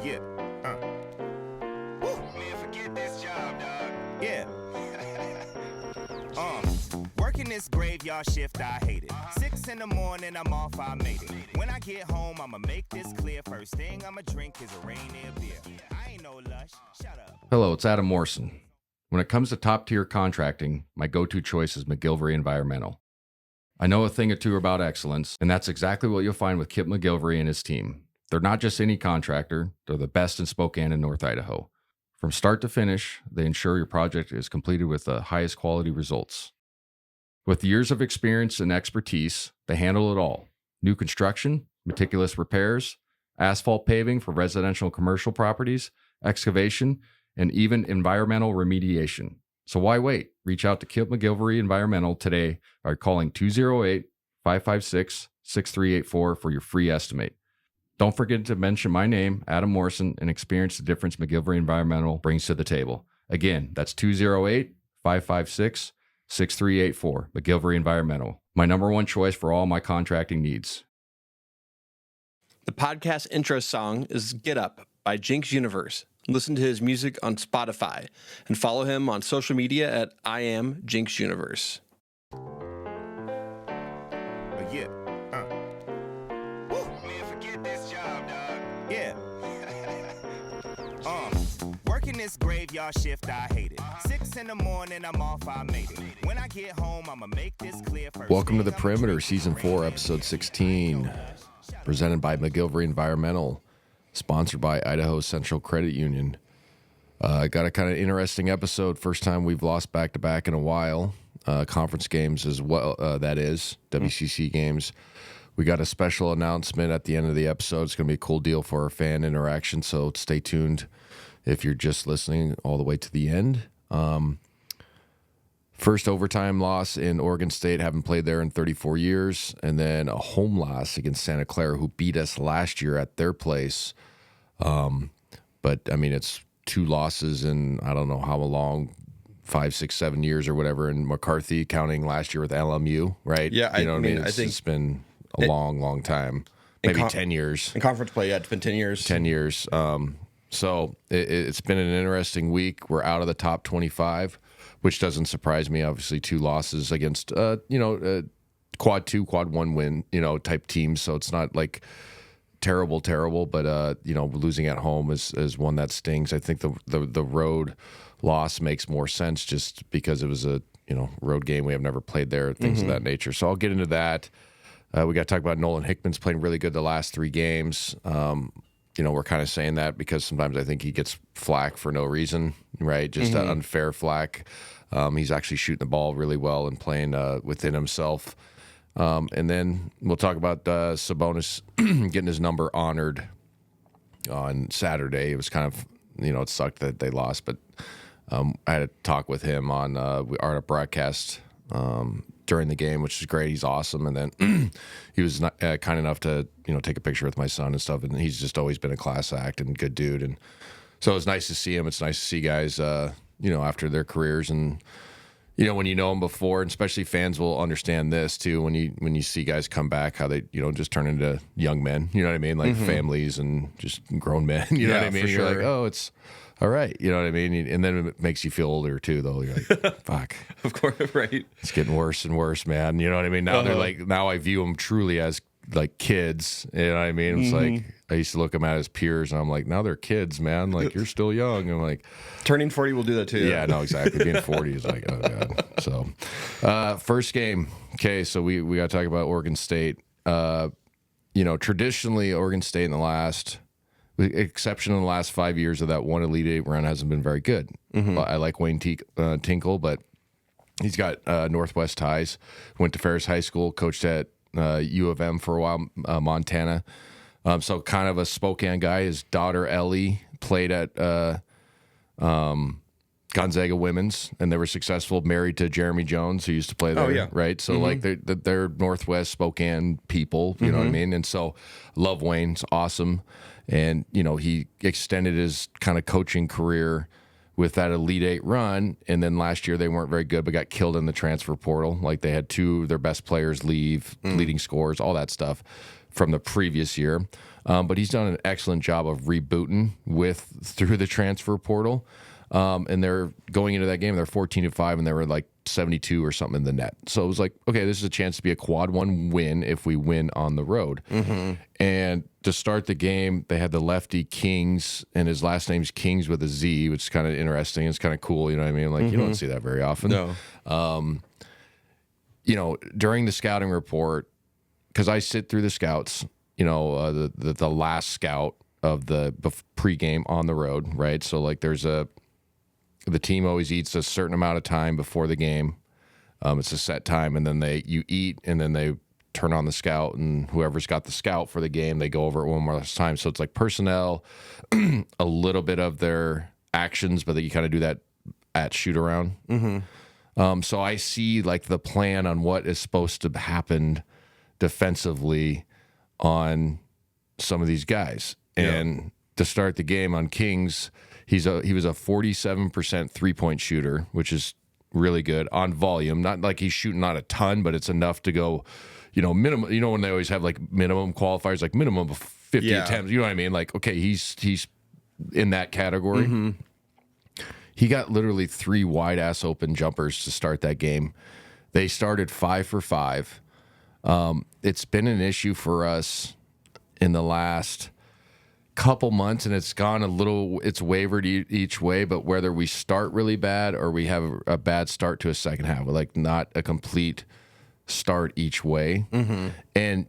Yeah. Man, forget this job, dog. Yeah. Working this graveyard shift, I hate it. 6 in the morning, I'm off, I made it. When I get home, I'ma make this clear. First thing I'ma drink is a Rainier beer. I ain't no lush, shut up. Hello, it's Adam Morrison. When it comes to top-tier contracting, my go-to choice is McGillivray Environmental. I know a thing or two about excellence, and that's exactly what you'll find with Kip McGillivray and his team. They're not just any contractor, they're the best in Spokane and North Idaho. From start to finish, they ensure your project is completed with the highest quality results. With years of experience and expertise, they handle it all. New construction, meticulous repairs, asphalt paving for residential and commercial properties, excavation, and even environmental remediation. So why wait? Reach out to Kip McGillivray Environmental today by calling 208-556-6384 for your free estimate. Don't forget to mention my name, Adam Morrison, and experience the difference McGillivray Environmental brings to the table. Again, that's 208-556-6384, McGillivray Environmental. My number one choice for all my contracting needs. The podcast intro song is Get Up by Jinx Universe. Listen to his music on Spotify and follow him on social media at I am Jinx Universe. Yeah. Man, forget this job, dog. Yeah. Working this graveyard shift, I hate it. 6 in the morning, I'm off, I made it. When I get home, I'ma make this clear. First Welcome to The thing I'ma Perimeter, drink is a Season 4, Rainier Episode beer. 16, presented by McGillivray Environmental, sponsored by Idaho Central Credit Union. Got a kind of interesting episode. First time we've lost back-to-back in a while. Conference games as well, that is, WCC games. We got a special announcement at the end of the episode. It's going to be a cool deal for our fan interaction, so stay tuned if you're just listening all the way to the end. First overtime loss in Oregon State. Haven't played there in 34 years. And then a home loss against Santa Clara, who beat us last year at their place. But, I mean, it's 2 losses in I don't know how long, 5, 6, 7 years or whatever. And McCarthy counting last year with LMU, right? Yeah, you know I what I mean, mean? I think it's been a long time. Maybe 10 years. In conference play, yeah, it's been 10 years. 10 years. So it's been an interesting week. We're out of the top 25, which doesn't surprise me. Obviously, 2 losses against, quad 2, quad 1 win, type teams. So it's not like terrible, but, losing at home is one that stings. I think the road loss makes more sense just because it was a, road game. We have never played there, things of that nature. So I'll get into that. We got to talk about Nolan Hickman's playing really good the last 3 games. We're kind of saying that because sometimes I think he gets flack for no reason, right? Just unfair flack. He's actually shooting the ball really well and playing within himself. And then we'll talk about Sabonis getting his number honored on Saturday. It was kind of, it sucked that they lost, but I had a talk with him on our broadcast during the game, which is great. He's awesome. And then he was kind enough to, take a picture with my son and stuff. And he's just always been a class act and good dude. And so it was nice to see him. It's nice to see guys, after their careers. And, when you know them before, and especially fans will understand this too, when you see guys come back, how they, just turn into young men, you know what I mean? Like families and just grown men, you know what I mean? You're like, oh, it's all right. You know what I mean? And then it makes you feel older too, though. You're like, fuck. Of course, right. It's getting worse and worse, man. You know what I mean? Now they're like, now I view them truly as like kids. You know what I mean? It's like, I used to look them at as peers, and I'm like, now they're kids, man. Like, you're still young. I'm like, turning 40 will do that too. Yeah, no, exactly. Being 40 is like, oh God. So, first game. Okay, so we got to talk about Oregon State. Traditionally, Oregon State in the last, with exception in the last 5 years of that one Elite Eight run, hasn't been very good. I like Wayne Tinkle, but he's got Northwest ties. Went to Ferris High School, coached at U of M for a while, Montana. So kind of a Spokane guy. His daughter Ellie played at Gonzaga Women's, and they were successful. Married to Jeremy Jones, who used to play there. Oh, yeah. Right. So like they're Northwest Spokane people. You know what I mean? And so love Wayne's awesome, and he extended his kind of coaching career with that Elite Eight run, and then last year they weren't very good, but got killed in the transfer portal. Like they had 2 of their best players leave, leading scorers, all that stuff. from the previous year. But he's done an excellent job of rebooting through the transfer portal. And they're going into that game, they're 14-5, and they were like 72 or something in the net. So it was like, okay, this is a chance to be a quad one win if we win on the road. And to start the game, they had the lefty Kings, and his last name's Kings with a Z, which is kind of interesting. It's kind of cool, you know what I mean? Like, you don't see that very often. No. You know, during the scouting report, because I sit through the scouts, you know, the last scout of the pregame on the road, right? So, like, the team always eats a certain amount of time before the game. It's a set time, and then you eat, and then they turn on the scout, and whoever's got the scout for the game, they go over it one more time. So it's like personnel, a little bit of their actions, but you kind of do that at shoot around. So I see like the plan on what is supposed to happen defensively on some of these guys. And to start the game on Kings, he was a 47% 3-point shooter, which is really good on volume. Not like he's shooting not a ton, but it's enough to go, you know, minimum. You know, when they always have like minimum qualifiers, like minimum of 50 attempts. You know what I mean? Like, okay, he's in that category. He got literally 3 wide ass open jumpers to start that game. They started 5 for 5. It's been an issue for us in the last couple months, and it's wavered each way, but whether we start really bad or we have a bad start to a second half, like not a complete start each way. And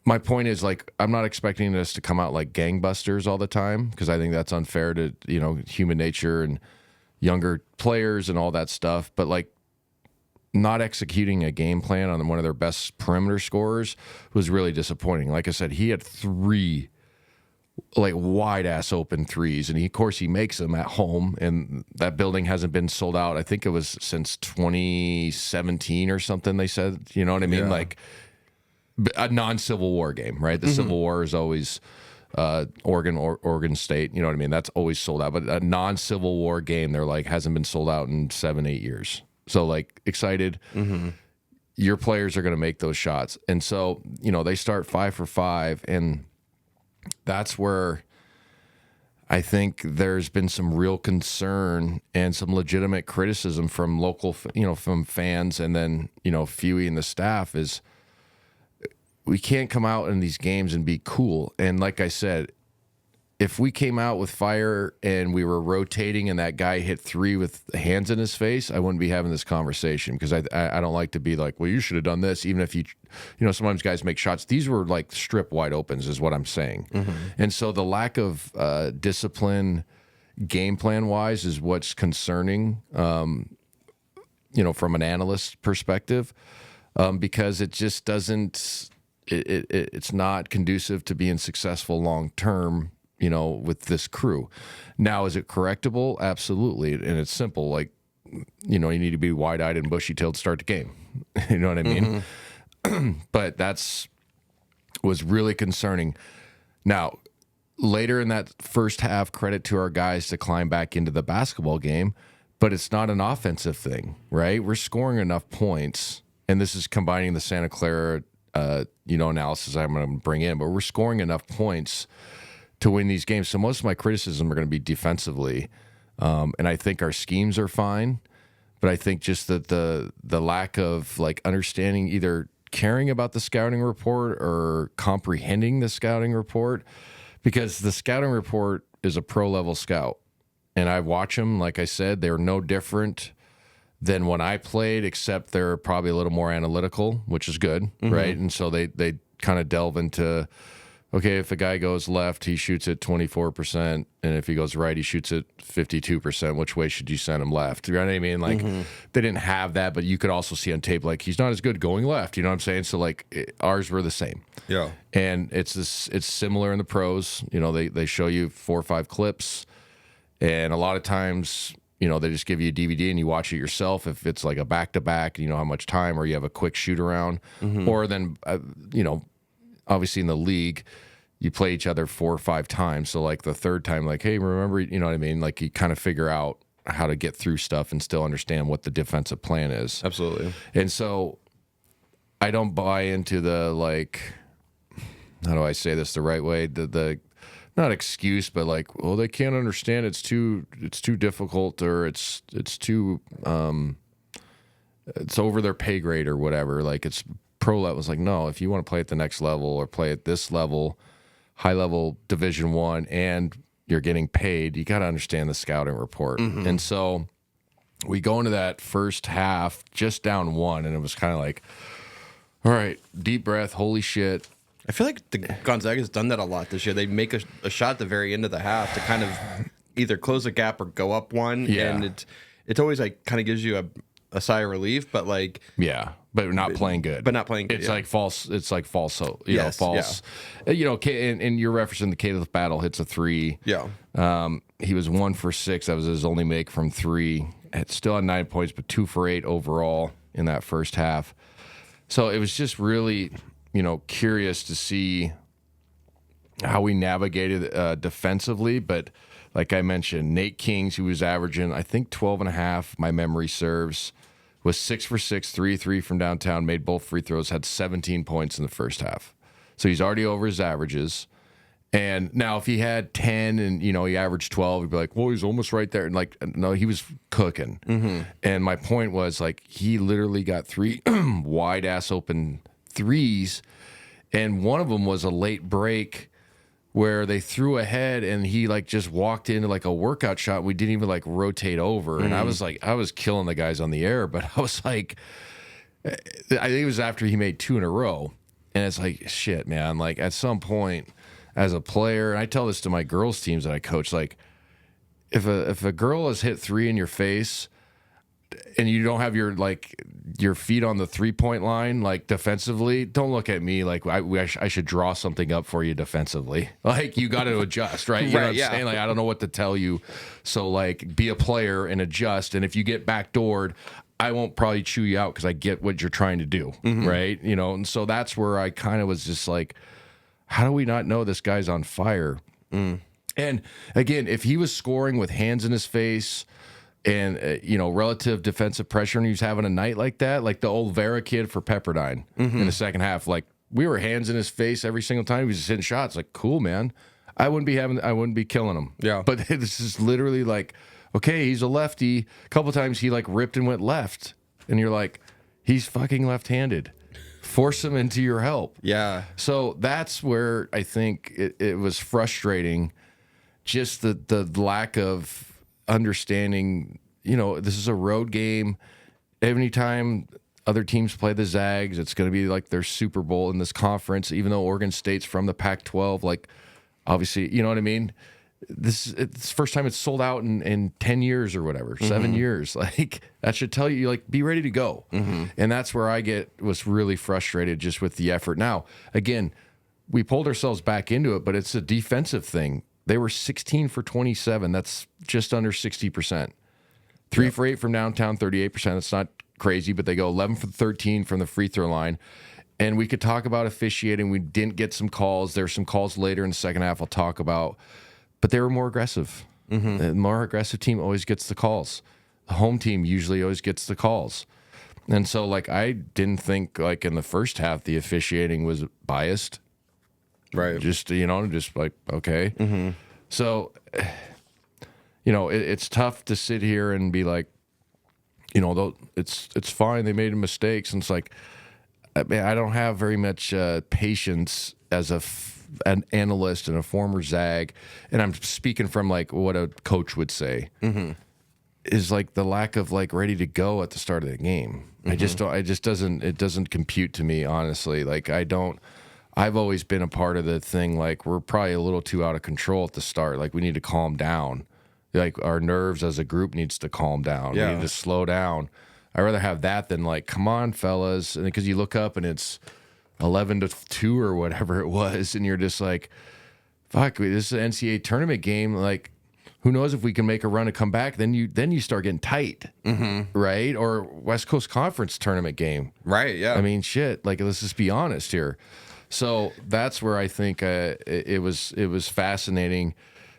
my point is, like, I'm not expecting us to come out like gangbusters all the time, because I think that's unfair to, you know, human nature and younger players and all that stuff. But like, not executing a game plan on one of their best perimeter scorers was really disappointing. Like I said, he had 3 like wide ass open threes, and of course he makes them at home, and that building hasn't been sold out. I think it was since 2017 or something, they said, you know what I mean? Like a non-Civil War game, right? The Civil War is always Oregon State, you know what I mean? That's always sold out, but a non-Civil War game, they're like, hasn't been sold out in 7-8 years. So like, excited. Your players are going to make those shots. And so, you know, they start 5 for 5, and that's where I think there's been some real concern and some legitimate criticism from local, you know, from fans, and then, you know, Fewy and the staff, is we can't come out in these games and be cool. And like I said, if we came out with fire and we were rotating and that guy hit 3 with hands in his face, I wouldn't be having this conversation, because I don't like to be like, well, you should have done this, even if you know, sometimes guys make shots. These were like strip wide opens is what I'm saying. And so the lack of discipline game plan wise is what's concerning, you know, from an analyst perspective, because it just doesn't, it's not conducive to being successful long term, you know, with this crew. Now, is it correctable? Absolutely. And it's simple. Like, you know, you need to be wide-eyed and bushy-tailed to start the game. You know what I mean? But was really concerning. Now, later in that first half, credit to our guys to climb back into the basketball game, but it's not an offensive thing, right? We're scoring enough points, and this is combining the Santa Clara, you know, analysis I'm going to bring in, but we're scoring enough points to win these games. So most of my criticism are going to be defensively. And I think our schemes are fine, but I think just that the lack of like understanding, either caring about the scouting report or comprehending the scouting report, because the scouting report is a pro level scout. And I watch them, like I said, they're no different than when I played, except they're probably a little more analytical, which is good, right? And so they kind of delve into, okay, if a guy goes left, he shoots at 24%, and if he goes right, he shoots at 52%. Which way should you send him left? You know what I mean? Like, they didn't have that, but you could also see on tape, like, he's not as good going left. You know what I'm saying? So, like, ours were the same. Yeah. And it's similar in the pros. You know, they show you 4 or 5 clips, and a lot of times, you know, they just give you a DVD and you watch it yourself. If it's like a back-to-back, you know how much time, or you have a quick shoot-around. Or then, you know, obviously in the league, you play each other 4 or 5 times. So like the third time, like, hey, remember, you know what I mean? Like, you kind of figure out how to get through stuff and still understand what the defensive plan is. Absolutely. And so I don't buy into the, like, how do I say this the right way? The not excuse, but like, well, they can't understand. It's too difficult, or it's too it's over their pay grade or whatever. Like it's pro level. It's like, no, if you want to play at the next level or play at this level, high level Division I, and you're getting paid, you got to understand the scouting report. And so we go into that first half just down 1, and it was kind of like, all right, deep breath, holy shit. I feel like the Gonzaga's done that a lot this year. They make a shot at the very end of the half to kind of either close a gap or go up 1. Yeah. And it's always like kind of gives you a sigh of relief, but like but not playing good. But not playing good. It's like false. It's like false. So false. Yeah. And you're referencing the Caleb Battle hits a 3. Yeah. He was 1 for 6. That was his only make from 3. It's still at 9 points, but 2 for 8 overall in that first half. So it was just really, curious to see how we navigated defensively. But like I mentioned, Nate Kings, who was averaging, I think 12.5, my memory serves, was 6 for 6, 3 from downtown, made both free throws, had 17 points in the first half. So he's already over his averages. And now if he had 10 and, he averaged 12, he'd be like, well, he's almost right there. And like, no, he was cooking. And my point was, like, he literally got 3 wide ass open threes. And one of them was a late break where they threw ahead and he like just walked into like a workout shot. We didn't even like rotate over. And I was killing the guys on the air, but I was like, I think it was after he made 2 in a row. And it's like, shit, man, like at some point as a player, and I tell this to my girls teams that I coach, like if a girl has hit 3 in your face and you don't have your feet on the 3-point line, like defensively, don't look at me like I should draw something up for you defensively. Like you got to adjust, right? You know what I'm saying? Like I don't know what to tell you. So like be a player and adjust. And if you get backdoored, I won't probably chew you out because I get what you're trying to do, right? And so that's where I kind of was just like, how do we not know this guy's on fire? And again, if he was scoring with hands in his face and, relative defensive pressure, and he was having a night like that, like the old Vera kid for Pepperdine in the second half, like we were hands in his face every single time he was just hitting shots. Like, cool, man. I wouldn't be killing him. Yeah. But this is literally like, okay, he's a lefty. A couple times he like ripped and went left. And you're like, he's fucking left-handed. Force him into your help. Yeah. So that's where I think it was frustrating, just the lack of understanding, this is a road game. Anytime other teams play the Zags, it's going to be like their Super Bowl in this conference, even though Oregon State's from the Pac-12. Like, obviously, you know what I mean? It's the first time it's sold out in 10 years or whatever, 7 years. Like, that should tell you, like, be ready to go. And that's where was really frustrated just with the effort. Now, again, we pulled ourselves back into it, but it's a defensive thing. They were 16 for 27. That's just under 60%. 3 for 8 from downtown, 38%. That's not crazy, but they go 11 for 13 from the free throw line. And we could talk about officiating. We didn't get some calls. There's some calls later in the second half I'll talk about. But they were more aggressive. The more aggressive team always gets the calls. The home team usually always gets the calls. And so, like, I didn't think, like, in the first half the officiating was biased. Right. Just like, okay. So, it's tough to sit here and be like, it's fine. They made mistakes. And it's like, I don't have very much patience as an analyst and a former Zag, and I'm speaking from like what a coach would say, is like the lack of like ready to go at the start of the game. It doesn't compute to me, honestly. Like I've always been a part of the thing. Like we're probably a little too out of control at the start. Like we need to calm down. Like our nerves as a group needs to calm down. We need to slow down. I'd rather have that than like, come on, fellas. And because you look up and it's 11-2 or whatever it was, and you're just like, fuck, this is an NCAA tournament game. Like, who knows if we can make a run to come back? Then you start getting tight, right? Or West Coast Conference tournament game, right? Yeah. I mean, shit. Like, let's just be honest here. So that's where I think it was fascinating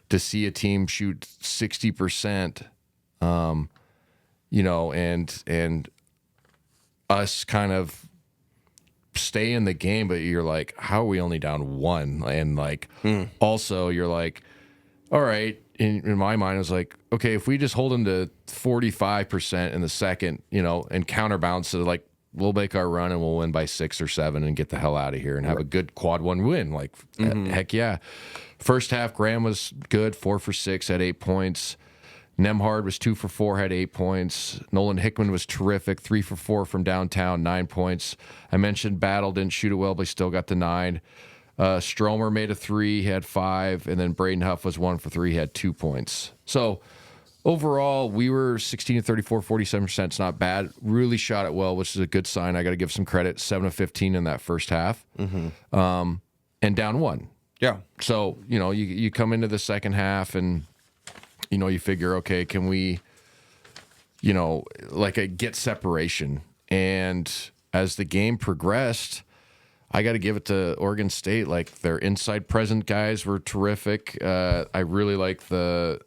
to see a team shoot 60%, and us kind of stay in the game, but you're like, how are we only down one? And like, also you're like, all right. In my mind, I was like, okay, if we just hold them to 45% in the second, and counterbalance, so like we'll make our run and we'll win by 6 or 7 and get the hell out of here and have a good quad 1 win. Like, heck yeah. First half, Graham was good, 4 for 6, had 8 points. Nemhard was 2 for 4, had 8 points. Nolan Hickman was terrific, 3 for 4 from downtown, 9 points. I mentioned Battle didn't shoot it well, but he still got the 9. Stromer made a 3, he had 5, and then Braden Huff was 1 for 3, he had 2 points. So overall, we were 16 to 34, 47%. It's not bad. Really shot it well, which is a good sign. I got to give some credit. 7 of 15 in that first half, and down 1. Yeah. So you come into the second half and you figure, okay, can we, get separation? And as the game progressed, I got to give it to Oregon State. Like, their inside present guys were terrific. I really like the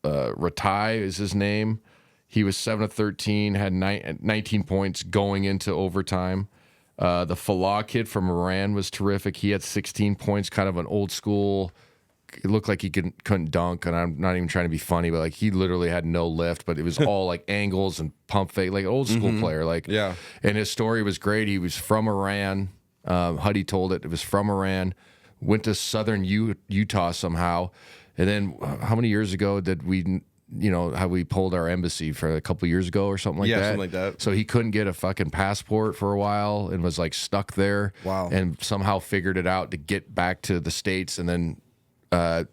Ratai is his name. He was 7 of 13, had 19 points going into overtime. The Falah kid from Iran was terrific. He had 16 points, kind of an old school. It looked like he couldn't dunk, and I'm not even trying to be funny, but like he literally had no lift, but it was all like angles and pump fake, like an old school player. Like, yeah. And his story was great. He was from Iran. Huddy told it. It was from Iran. Went to southern Utah somehow, and then how many years ago did we? How we pulled our embassy for a couple years ago or something like that. Yeah, something like that. So he couldn't get a fucking passport for a while and was like stuck there. Wow. And somehow figured it out to get back to the States, and then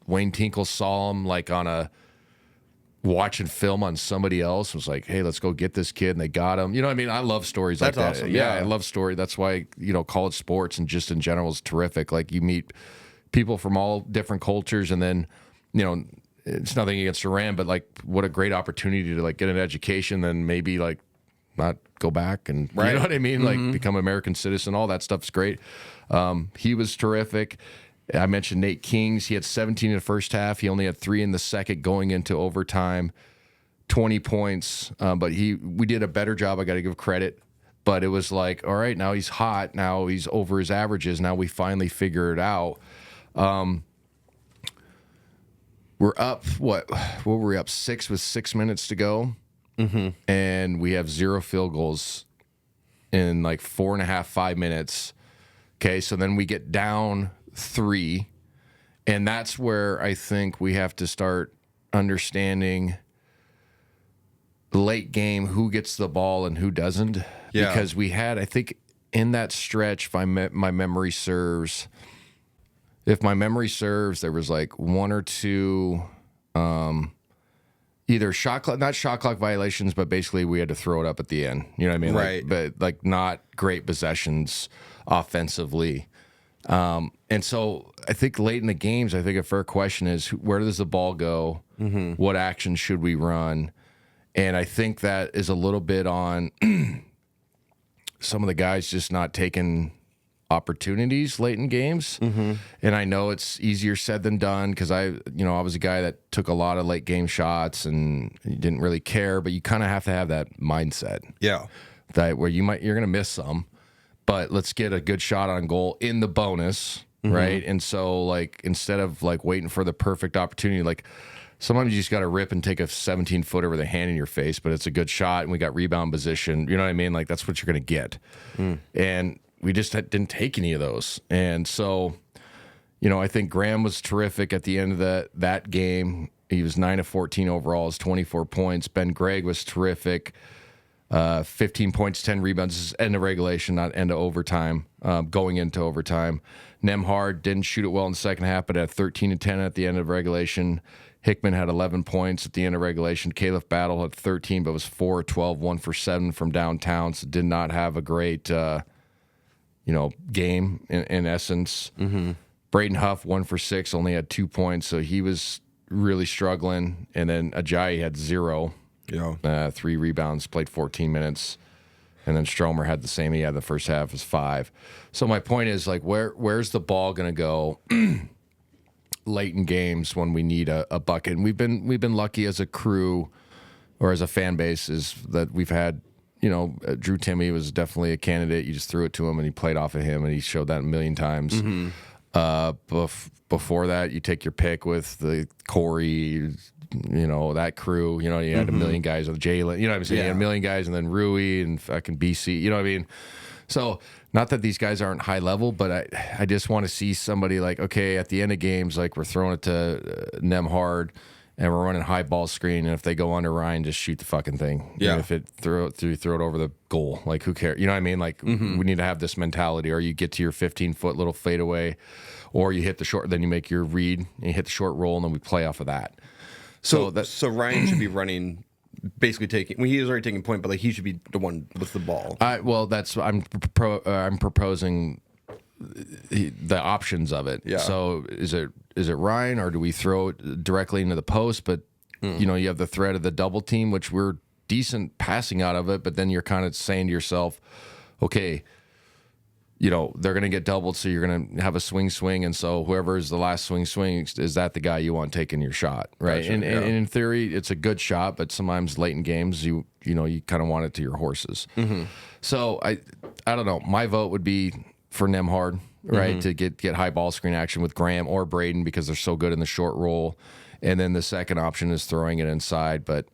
Wayne Tinkle saw him like on watching film on somebody else, was like, hey, let's go get this kid, and they got him. You know what I mean? I love stories like that. Awesome. Yeah, I love story. That's why, college sports and just in general is terrific. Like, you meet people from all different cultures, and then, it's nothing against Iran, but like, what a great opportunity to like get an education, then maybe like not go back and you know what I mean? Like, become an American citizen, all that stuff's great. He was terrific. I mentioned Nate Kings. He had 17 in the first half. He only had 3 in the second going into overtime, 20 points. But we did a better job. I got to give credit. But it was like, all right, now he's hot. Now he's over his averages. Now we finally figure it out. We're up, what were we up? 6 with 6 minutes to go. And we have 0 field goals in like 4.5, 5 minutes. Okay, so then we get down 3, and that's where I think we have to start understanding late game who gets the ball and who doesn't. Yeah. Because we had, I think, in that stretch, if my memory serves, there was like 1 or 2 either not shot clock violations, but basically we had to throw it up at the end. You know what I mean? Right. But like not great possessions offensively. And so I think late in the games, I think a fair question is, where does the ball go? What action should we run? And I think that is a little bit on some of the guys just not taking opportunities late in games. And I know it's easier said than done, because I was a guy that took a lot of late game shots and didn't really care, but you kind of have to have that mindset. Yeah. That where you're going to miss some, but let's get a good shot on goal in the bonus, right? And so, like, instead of like waiting for the perfect opportunity, like sometimes you just got to rip and take a 17-footer with a hand in your face, but it's a good shot and we got rebound position. You know what I mean? Like, that's what you're going to get. And we just didn't take any of those. And so, I think Graham was terrific at the end of that game. He was 9 of 14 overall, his 24 points. Ben Gregg was terrific. 15 points, 10 rebounds. This is end of regulation, not end of overtime, going into overtime. Nemhard didn't shoot it well in the second half, but had 13 and 10 at the end of regulation. Hickman had 11 points at the end of regulation. Caleb Battle had 13, but was 4 of 12, 1 for 7 from downtown, so did not have a great, game in essence. Braden Huff, 1 for 6, only had 2 points, so he was really struggling. And then Ajayi had 0. 3 rebounds, played 14 minutes. And then Stromer had the same. He had the first half as 5. So my point is, like, where's the ball going to go late in games when we need a bucket? And we've been lucky as a crew or as a fan base is that we've had, Drew Timme was definitely a candidate. You just threw it to him, and he played off of him, and he showed that a million times. Before that, you take your pick with the Corey, that crew. You had a million guys with Jalen. You know what I'm saying? You had a million guys, and then Rui and fucking BC. You know what I mean? So, not that these guys aren't high level, but I just want to see somebody like, okay, at the end of games, like we're throwing it to Nemhard, and we're running high ball screen, and if they go under Ryan, just shoot the fucking thing. Yeah. And if it throw it over the goal, like who cares? You know what I mean? Like we need to have this mentality, or you get to your 15-foot little fadeaway, or you hit the short, then you make your read, and you hit the short roll, and then we play off of that. So Ryan should be running, basically taking. Well, he is already taking point, but like he should be the one with the ball. I'm proposing the options of it. Yeah. So is it Ryan, or do we throw it directly into the post? But you have the threat of the double team, which we're decent passing out of it. But then you're kind of saying to yourself, okay, they're going to get doubled, so you're going to have a swing, and so whoever is the last swing, is that the guy you want taking your shot, right? Gotcha, and in theory, it's a good shot, but sometimes late in games, you kind of want it to your horses. So I don't know. My vote would be for Nemhard, right, to get high ball screen action with Graham or Braden because they're so good in the short roll, and then the second option is throwing it inside. But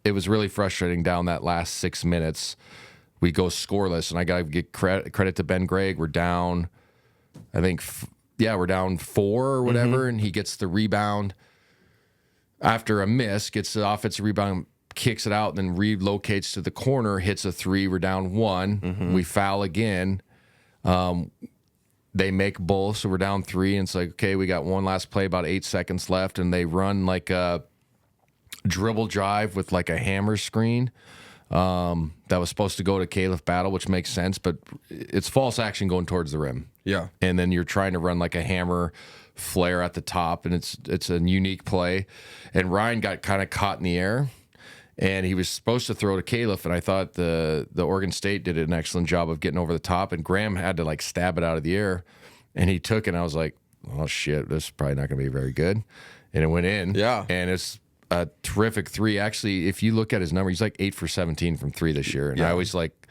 it was really frustrating down that last 6 minutes. We go scoreless, and I got to give credit to Ben Gregg. We're down, I think, we're down 4 or whatever, and he gets the rebound after a miss, gets the offensive rebound, kicks it out, then relocates to the corner, hits a 3. We're down 1. We foul again. They make both, so we're down 3, and it's like, okay, we got one last play, about 8 seconds left, and they run like a dribble drive with like a hammer screen. That was supposed to go to Caleb Battle, which makes sense, but it's false action going towards the rim. Yeah. And then you're trying to run like a hammer flare at the top, and it's a unique play. And Ryan got kind of caught in the air, and he was supposed to throw to Caleb, and I thought the Oregon State did an excellent job of getting over the top, and Graham had to like stab it out of the air, and he took it, and I was like, oh shit, this is probably not going to be very good. And it went in. Yeah. And it's a terrific 3. Actually, if you look at his number, he's like 8 for 17 from 3 this year. And I always like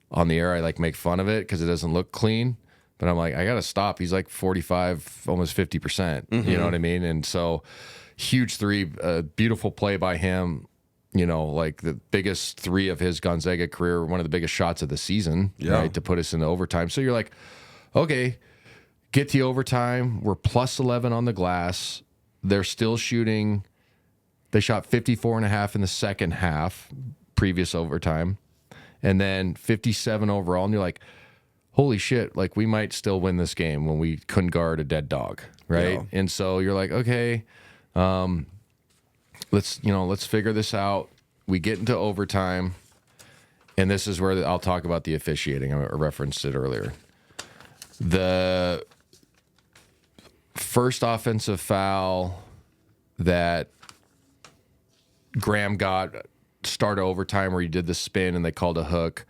on the air, I like make fun of it because it doesn't look clean. But I'm like, I got to stop. He's like 45, almost 50%. You know what I mean? And so huge 3, beautiful play by him. Like the biggest 3 of his Gonzaga career, one of the biggest shots of the season, right, to put us into overtime. So you're like, okay, get to overtime. We're plus 11 on the glass. They're still shooting. They shot 54.5 in the second half, previous overtime, and then 57 overall. And you're like, holy shit, like we might still win this game when we couldn't guard a dead dog, right? Yeah. And so you're like, okay, let's figure this out. We get into overtime, and this is where I'll talk about the officiating. I referenced it earlier. The first offensive foul that Graham got start of overtime where he did the spin and they called a hook.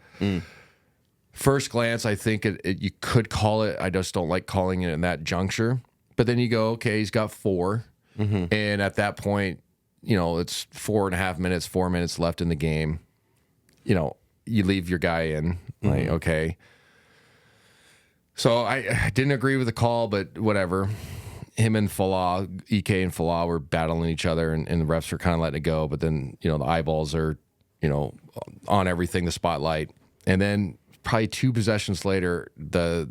First glance, I think you could call it. I just don't like calling it in that juncture. But then you go, okay, he's got 4. And at that point, it's 4.5 minutes, 4 minutes left in the game. You leave your guy in. Like, okay. So I didn't agree with the call, but whatever. Him and Falah, EK and Falah were battling each other, and the refs were kind of letting it go. But then, the eyeballs are, on everything, the spotlight. And then probably 2 possessions later,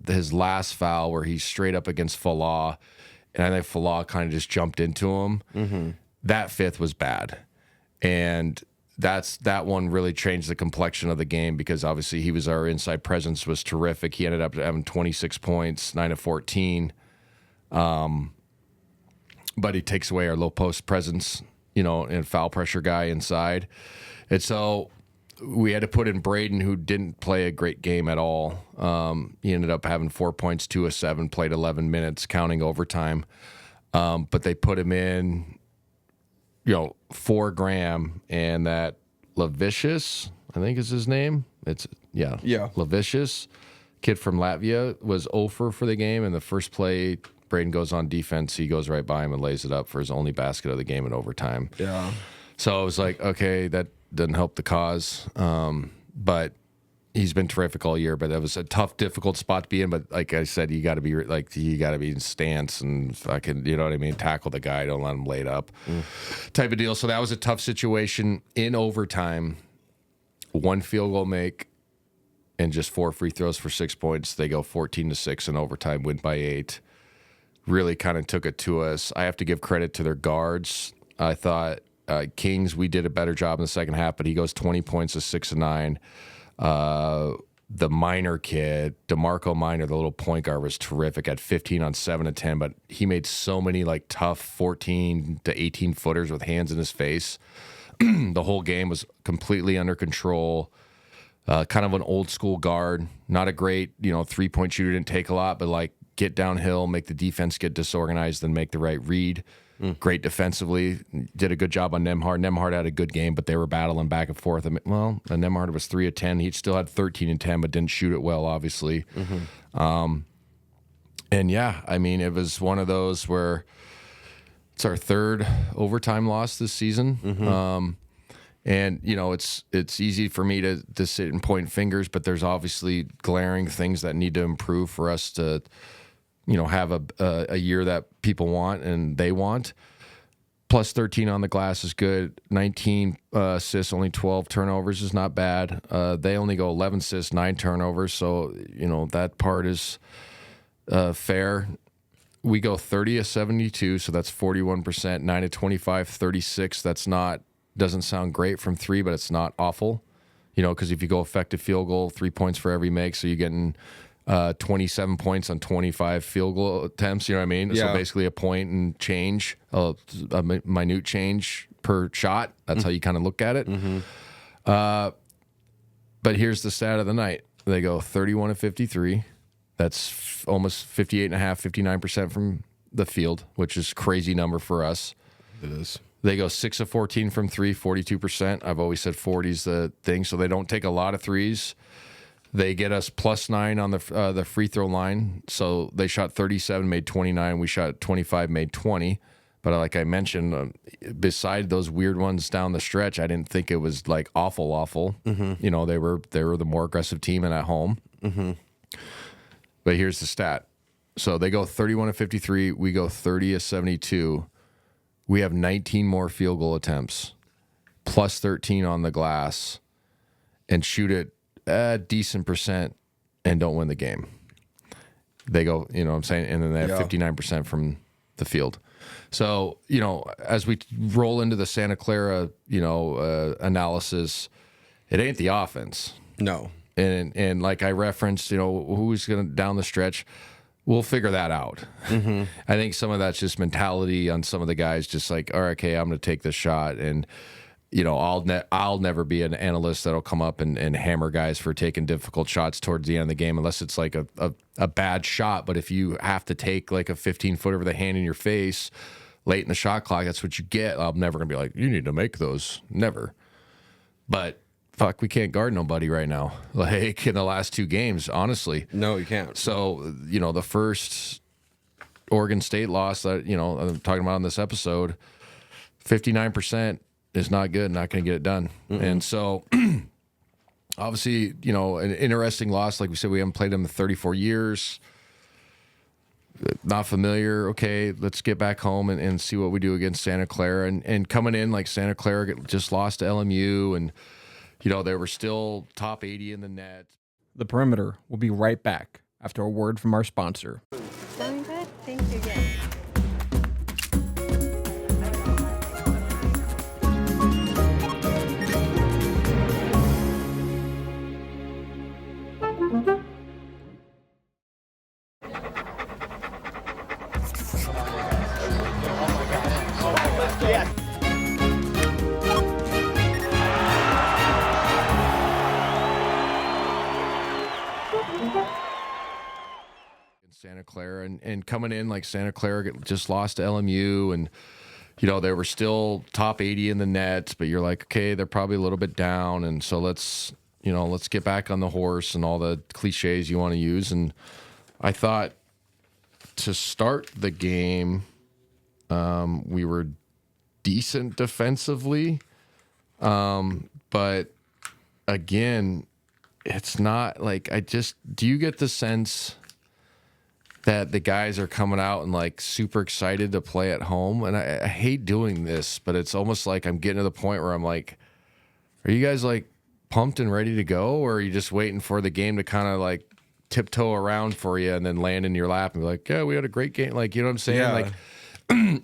his last foul where he's straight up against Falah, and I think Falah kind of just jumped into him. That 5th was bad. And that one really changed the complexion of the game because obviously our inside presence was terrific. He ended up having 26 points, 9 of 14. But he takes away our low post presence, and foul pressure guy inside. And so we had to put in Braden, who didn't play a great game at all. He ended up having 4 points, 2 of 7, played 11 minutes, counting overtime. But they put him in, for Graham, and that Levicius, I think is his name. Levicius, kid from Latvia, was 0 for the game. And the first play, Braden goes on defense. He goes right by him and lays it up for his only basket of the game in overtime. Yeah. So I was like, okay, that doesn't help the cause. But he's been terrific all year. But it was a tough, difficult spot to be in. But like I said, you got to be in stance and fucking, you know what I mean, tackle the guy, don't let him lay it up, type of deal. So that was a tough situation in overtime. 1 field goal make and just 4 free throws for 6 points. They go 14-6 in overtime, win by 8. Really kind of took it to us. I have to give credit to their guards. I thought Kings, we did a better job in the second half, but he goes 20 points to 6 and 9. The Minor kid, DeMarco Minor, the little point guard, was terrific at 15 on 7 of 10, but he made so many like tough 14 to 18 footers with hands in his face. The whole game was completely under control. Kind of an old school guard, not a great, 3-point shooter, didn't take a lot, but like get downhill, make the defense get disorganized, then make the right read. Great defensively, did a good job on Nembhard. Nembhard had a good game, but they were battling back and forth. Well, Nembhard was 3 of 10. He still had 13 and 10, but didn't shoot it well, obviously. And yeah, I mean, it was one of those where it's our 3rd overtime loss this season. And, it's easy for me to sit and point fingers, but there's obviously glaring things that need to improve for us to, have a year that people want and they want. Plus 13 on the glass is good. 19 assists, only 12 turnovers is not bad. They only go 11 assists, 9 turnovers. So, that part is fair. We go 30 of 72, so that's 41%. 9 of 25, 36. Doesn't sound great from 3, but it's not awful. Because if you go effective field goal, 3 points for every make, so you're getting 27 points on 25 field goal attempts. You know what I mean? Yeah. So basically a point and change, a minute change per shot. That's how you kind of look at it. But here's the stat of the night. They go 31 of 53. That's almost 58.5, 59% from the field, which is a crazy number for us. It is. They go 6 of 14 from 3, 42%. I've always said 40 is the thing, so they don't take a lot of threes. They get us +9 on the free throw line. So they shot 37, made 29. We shot 25, made 20. But like I mentioned, beside those weird ones down the stretch, I didn't think it was like awful. They were the more aggressive team and at home. But here's the stat. So they go 31 of 53. We go 30 of 72. We have 19 more field goal attempts, plus 13 on the glass, and shoot it a decent percent and don't win the game. They go, what I'm saying? And then they have 59% from the field. So, as we roll into the Santa Clara, analysis, it ain't the offense. No. And like I referenced, who's going to down the stretch, we'll figure that out. I think some of that's just mentality on some of the guys, just like, all right, okay, I'm going to take this shot. And, I'll never be an analyst that'll come up and hammer guys for taking difficult shots towards the end of the game, unless it's like a bad shot. But if you have to take like a 15-footer with a hand in your face late in the shot clock, that's what you get. I'm never going to be like, you need to make those. Never. But fuck, we can't guard nobody right now. Like in the last 2 games, honestly. No, you can't. So, the first Oregon State loss that, I'm talking about on this episode, 59% is not good, not going to get it done. And so, obviously, an interesting loss. Like we said, we haven't played them in 34 years. Not familiar. Okay, let's get back home and see what we do against Santa Clara. And coming in, like Santa Clara just lost to LMU, and they were still top 80 in the net. The Perimeter will be right back after a word from our sponsor. Sound good? Thank you again. Santa Clara and coming in, like Santa Clara just lost to LMU, and they were still top 80 in the net, but you're like, okay, they're probably a little bit down, and so let's get back on the horse and all the cliches you want to use. And I thought to start the game, we were decent defensively, But again, it's not like do you get the sense that the guys are coming out and like super excited to play at home? And I hate doing this, but it's almost like I'm getting to the point where I'm like, are you guys like pumped and ready to go? Or are you just waiting for the game to kind of like tiptoe around for you and then land in your lap and be like, yeah, we had a great game. Like, you know what I'm saying? Yeah. Like,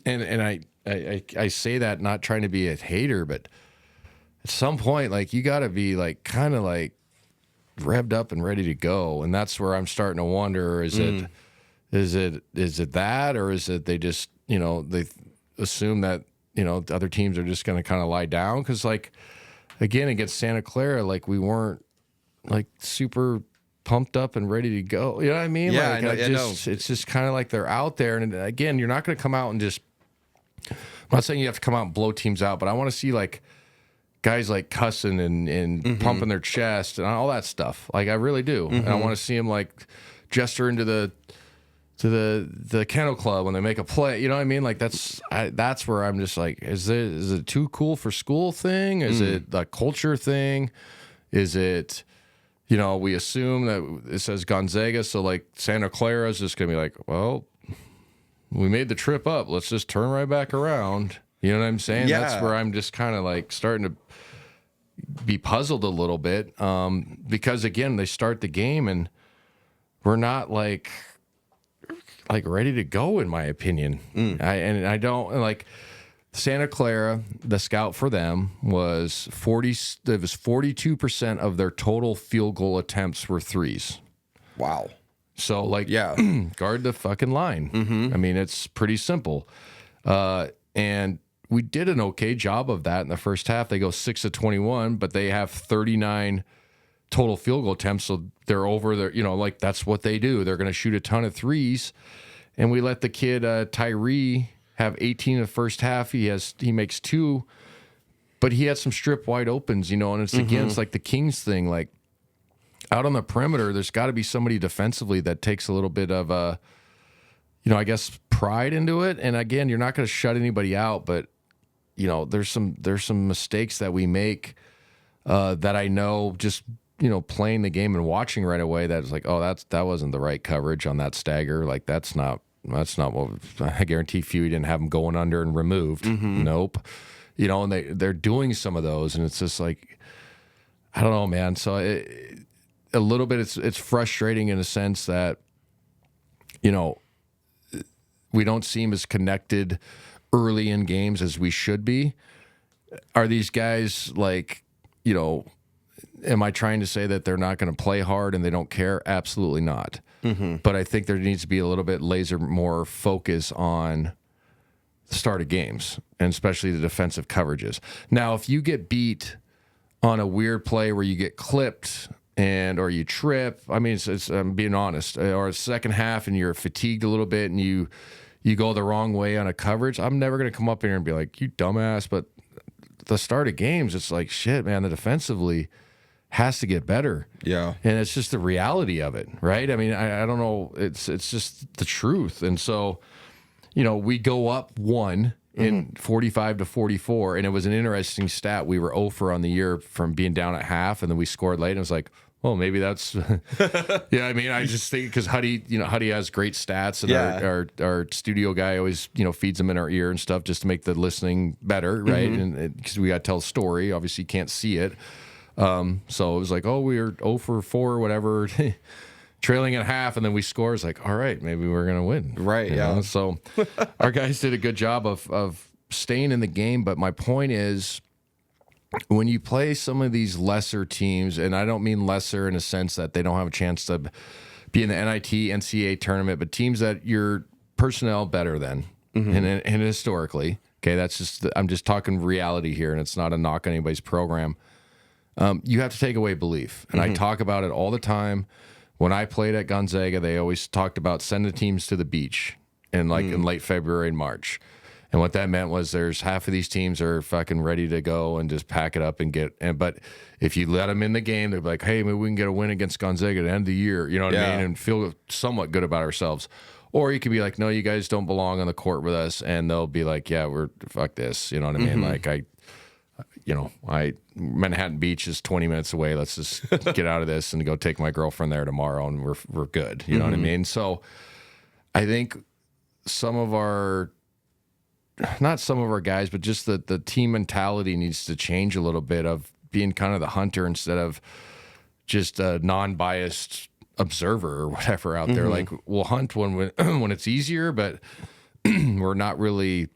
and I say that not trying to be a hater, but at some point, like you got to be like kind of like revved up and ready to go. And that's where I'm starting to wonder, is it that, or is it they just, they assume that, the other teams are just going to kind of lie down? Cause like, again, against Santa Clara, like we weren't like super pumped up and ready to go. You know what I mean? Yeah, like, I know. It's just kind of like they're out there. And again, you're not going to come out and just, I'm not saying you have to come out and blow teams out, but I want to see like guys like cussing and pumping their chest and all that stuff. Like I really do. And I want to see them like gesture into the kennel club when they make a play. You know what I mean? Like that's where I'm just like, is it too cool for school thing? Is it the culture thing? Is it, we assume that it says Gonzaga, so like Santa Clara is just gonna be like, well, we made the trip up, let's just turn right back around. You know what I'm saying? Yeah. That's where I'm just kind of like starting to be puzzled a little bit, because again, they start the game and we're not like ready to go, in my opinion. I don't like Santa Clara. The scout for them was 42% of their total field goal attempts were threes. Wow. So like, Yeah. guard the fucking line. I mean, it's pretty simple. And we did an okay job of that in the first half. They go 6 of 21, but they have 39 total field goal attempts. So they're over there, like that's what they do. They're going to shoot a ton of threes. And we let the kid, Tyree, have 18 in the first half. He makes 2, but he had some strip wide opens, and it's again, it's like the Kings thing. Like out on the perimeter, there's got to be somebody defensively that takes a little bit of I guess pride into it. And again, you're not going to shut anybody out, but there's some mistakes that we make that I know just playing the game and watching right away, that it's like, oh, that wasn't the right coverage on that stagger. Like that's not what I guarantee Few didn't have them going under and removed. Nope. And they're doing some of those, and it's just like, I don't know, man. So a little bit, it's frustrating in a sense that, we don't seem as connected early in games as we should be. Are these guys like, am I trying to say that they're not going to play hard and they don't care? Absolutely not. But I think there needs to be a little bit more focus on the start of games, and especially the defensive coverages. Now, if you get beat on a weird play where you get clipped or you trip, I mean, I'm being honest, or a second half and you're fatigued a little bit and you go the wrong way on a coverage, I'm never going to come up here and be like, you dumbass. But the start of games, it's like, shit, man, the defensively has to get better. Yeah. And it's just the reality of it, right? I mean, I don't know. It's just the truth. And so, we go up 1 in 45 to 44, and it was an interesting stat. We were 0 for on the year from being down at half, and then we scored late, and it was like, well, maybe that's yeah. I mean, I just think because Huddy has great stats, and our studio guy always feeds them in our ear and stuff just to make the listening better, right? And because we got to tell a story, obviously you can't see it. So it was like, oh, we were 0 for 4 or whatever, trailing at half, and then we score. It's like, all right, maybe we're gonna win, right? Yeah. So our guys did a good job of staying in the game. But my point is, when you play some of these lesser teams, and I don't mean lesser in a sense that they don't have a chance to be in the NIT, NCAA tournament, but teams that your personnel better than, and historically, okay, that's just, I'm just talking reality here, and it's not a knock on anybody's program. You have to take away belief, and I talk about it all the time. When I played at Gonzaga, they always talked about send the teams to the beach in late February and March. And what that meant was there's half of these teams are fucking ready to go and just pack it up and but if you let them in the game, they're like, hey, maybe we can get a win against Gonzaga at the end of the year, you know what I mean? And feel somewhat good about ourselves. Or you could be like, no, you guys don't belong on the court with us. And they'll be like, yeah, fuck this. You know what I mean? Like Manhattan Beach is 20 minutes away. Let's just get out of this and go take my girlfriend there tomorrow, and we're good. You know what I mean? So I think not some of our guys, but just the team mentality needs to change a little bit of being kind of the hunter instead of just a non-biased observer or whatever out there. Like, we'll hunt when it's easier, but we're not really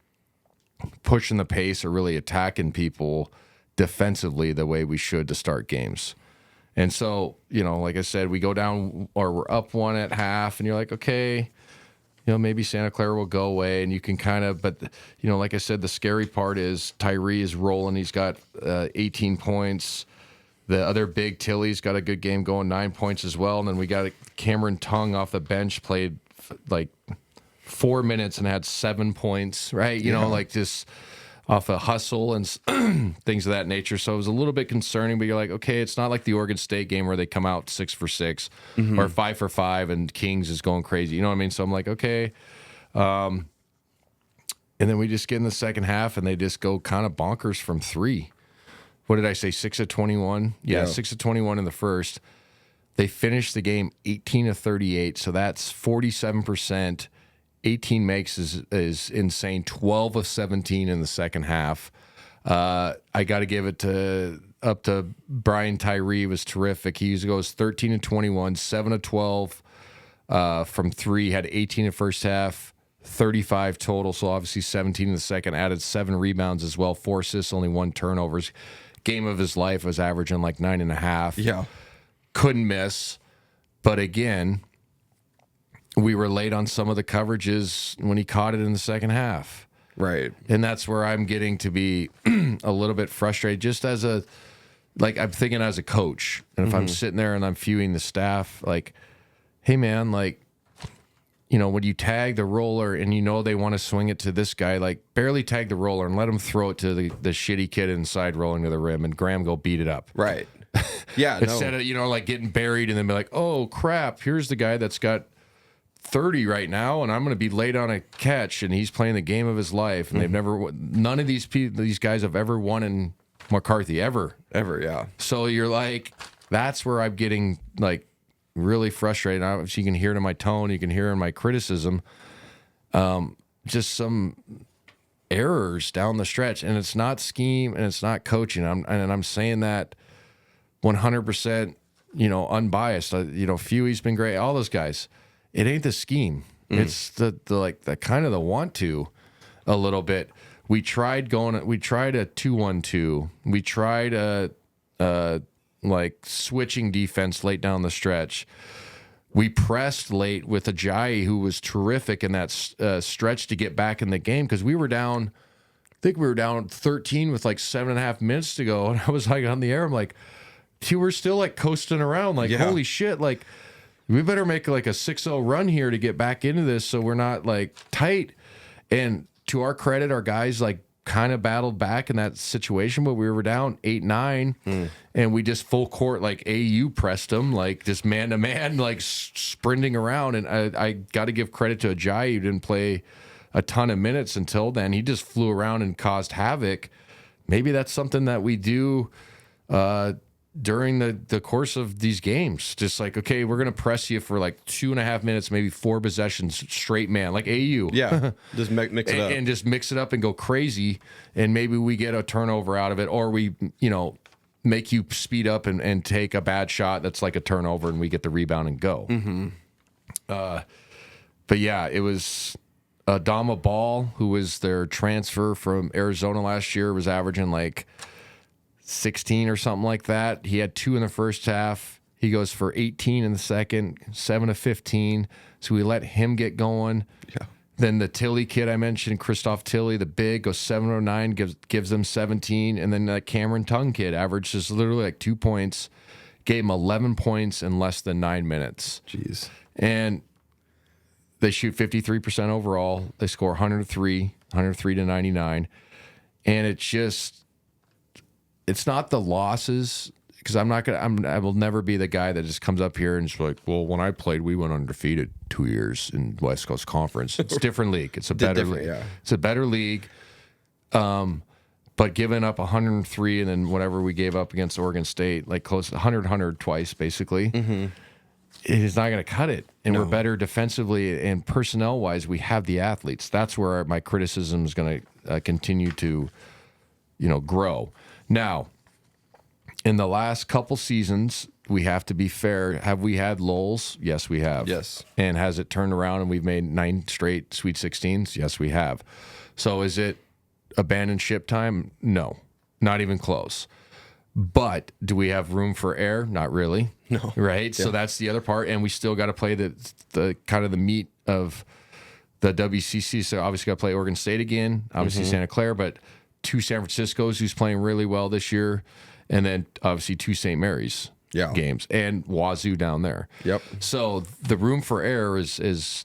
pushing the pace or really attacking people defensively the way we should to start games. And so, like I said, we go down or we're up one at half, and you're like, okay, maybe Santa Clara will go away, and you can kind of, but, like I said, the scary part is Tyree is rolling. He's got 18 points. The other big, Tilly's got a good game going, 9 points as well. And then we got Cameron Tongue off the bench, played like 4 minutes and had 7 points, right? Like just off a hustle and things of that nature. So it was a little bit concerning, but you're like, okay, it's not like the Oregon State game where they come out 6 for 6 or 5 for 5 and Kings is going crazy. You know what I mean? So I'm like, okay. And then we just get in the second half and they just go kind of bonkers from 3. What did I say? 6 of 21? Yeah, 6 of 21 in the first. They finished the game 18 of 38. So that's 47%. 18 makes is insane. 12 of 17 in the second half. I got to give it up to Brian Tyree. Was terrific. He goes 13 and 21, 7 of 12 from 3. Had 18 in the first half, 35 total. So obviously 17 in the second. Added 7 rebounds as well. 4 assists, only 1 turnovers. Game of his life, was averaging like 9.5. Yeah, couldn't miss. But again, we were late on some of the coverages when he caught it in the second half. Right. And that's where I'm getting to be a little bit frustrated, just as I'm thinking as a coach. And if I'm sitting there and I'm viewing the staff, like, hey, man, like, when you tag the roller and they want to swing it to this guy, like, barely tag the roller and let him throw it to the shitty kid inside rolling to the rim and Graham go beat it up. Right. Yeah. Instead of, like getting buried and then be like, oh, crap, here's the guy that's got 30 right now, and I'm going to be late on a catch, and he's playing the game of his life, and none of these guys have ever won in McCarthy ever, yeah. So you're like, that's where I'm getting like really frustrated. Obviously, you can hear it in my tone, you can hear it in my criticism, just some errors down the stretch, and it's not scheme and it's not coaching. I'm saying that 100%, unbiased. Fewey's been great, all those guys. It ain't the scheme. It's the kind of the want to a little bit. We tried a 2-1-2. We tried a switching defense late down the stretch. We pressed late with Ajayi, who was terrific in that stretch to get back in the game, because we were down. I think we were down 13 with like 7.5 minutes to go, and I was like on the air. I'm like, we're still like coasting around. Like, holy shit! Like, we better make like a 6-0 run here to get back into this, so we're not like tight. And to our credit, our guys like kind of battled back in that situation, but we were down 8-9, and we just full court like AU pressed them, like just man to man, like sprinting around. And I got to give credit to Ajayi, who didn't play a ton of minutes until then. He just flew around and caused havoc. Maybe that's something that we do during the course of these games. Just like, okay, we're going to press you for like 2.5 minutes, maybe 4 possessions, straight man, like AU. Yeah, just mix it up. And just mix it up and go crazy, and maybe we get a turnover out of it, or we, make you speed up and take a bad shot that's like a turnover, and we get the rebound and go. But yeah, it was Adama Ball, who was their transfer from Arizona last year, was averaging like 16 or something like that. He had 2 in the first half. He goes for 18 in the second, 7 of 15. So we let him get going. Yeah. Then the Tilly kid I mentioned, Christoph Tilly, the big, goes 7 of 9, gives them 17. And then that Cameron Tongue kid averages literally like 2 points, gave him 11 points in less than 9 minutes. Jeez. And they shoot 53% overall. They score 103 to 99. And it's not the losses, because I will never be the guy that just comes up here and just like, well, when I played, we went undefeated 2 years in West Coast Conference. It's a different league. It's a better league. Yeah. It's a better league. But giving up 103 and then whatever we gave up against Oregon State, like close to 100 twice, basically, it is not going to cut it. And we're better defensively and personnel-wise. We have the athletes. That's where my criticism is going to continue to, grow. Now, in the last couple seasons, we have to be fair. Have we had lulls? Yes, we have. Yes. And has it turned around and we've made 9 straight Sweet 16s? Yes, we have. So is it abandoned ship time? No, not even close. But do we have room for error? Not really. No. Right? Yeah. So that's the other part. And we still got to play the kind of the meat of the WCC. So obviously got to play Oregon State again, obviously Santa Clara, but 2 San Francisco's who's playing really well this year. And then obviously 2 St. Mary's games and Wazoo down there. Yep. So the room for error is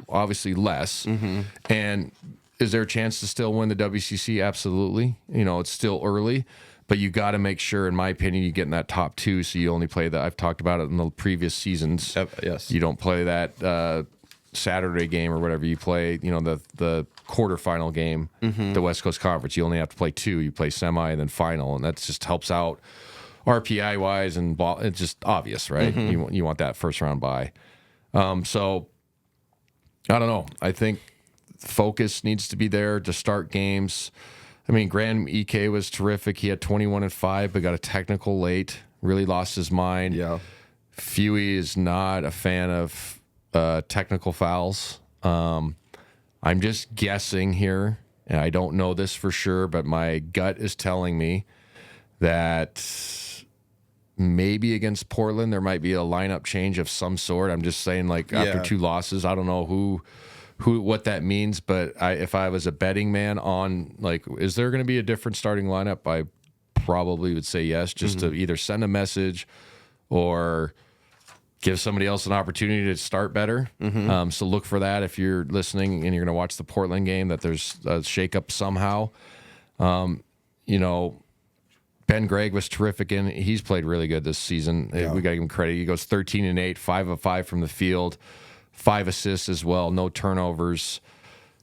obviously less. And is there a chance to still win the WCC? Absolutely. It's still early, but you got to make sure, in my opinion, you get in that top 2. So you only play that. I've talked about it in the previous seasons. Yes. You don't play that Saturday game or whatever. You play, the quarterfinal game, the West Coast Conference. You only have to play 2. You play semi and then final, and that just helps out RPI wise, and it's just obvious, right? You want that first round bye. So I don't know. I think focus needs to be there to start games. I mean, Graham Ike was terrific. He had 21 and 5, but got a technical late. Really lost his mind. Yeah. Fewey is not a fan of technical fouls. I'm just guessing here, and I don't know this for sure, but my gut is telling me that maybe against Portland there might be a lineup change of some sort. I'm just saying, after 2 losses, I don't know what that means, but if I was a betting man on, is there going to be a different starting lineup? I probably would say yes, just to either send a message or give somebody else an opportunity to start better. So look for that if you're listening and you're going to watch the Portland game, that there's a shakeup somehow. Ben Gregg was terrific, and he's played really good this season. Yeah. We got to give him credit. He goes 13 and 8, 5 of 5 from the field, 5 assists as well, no turnovers.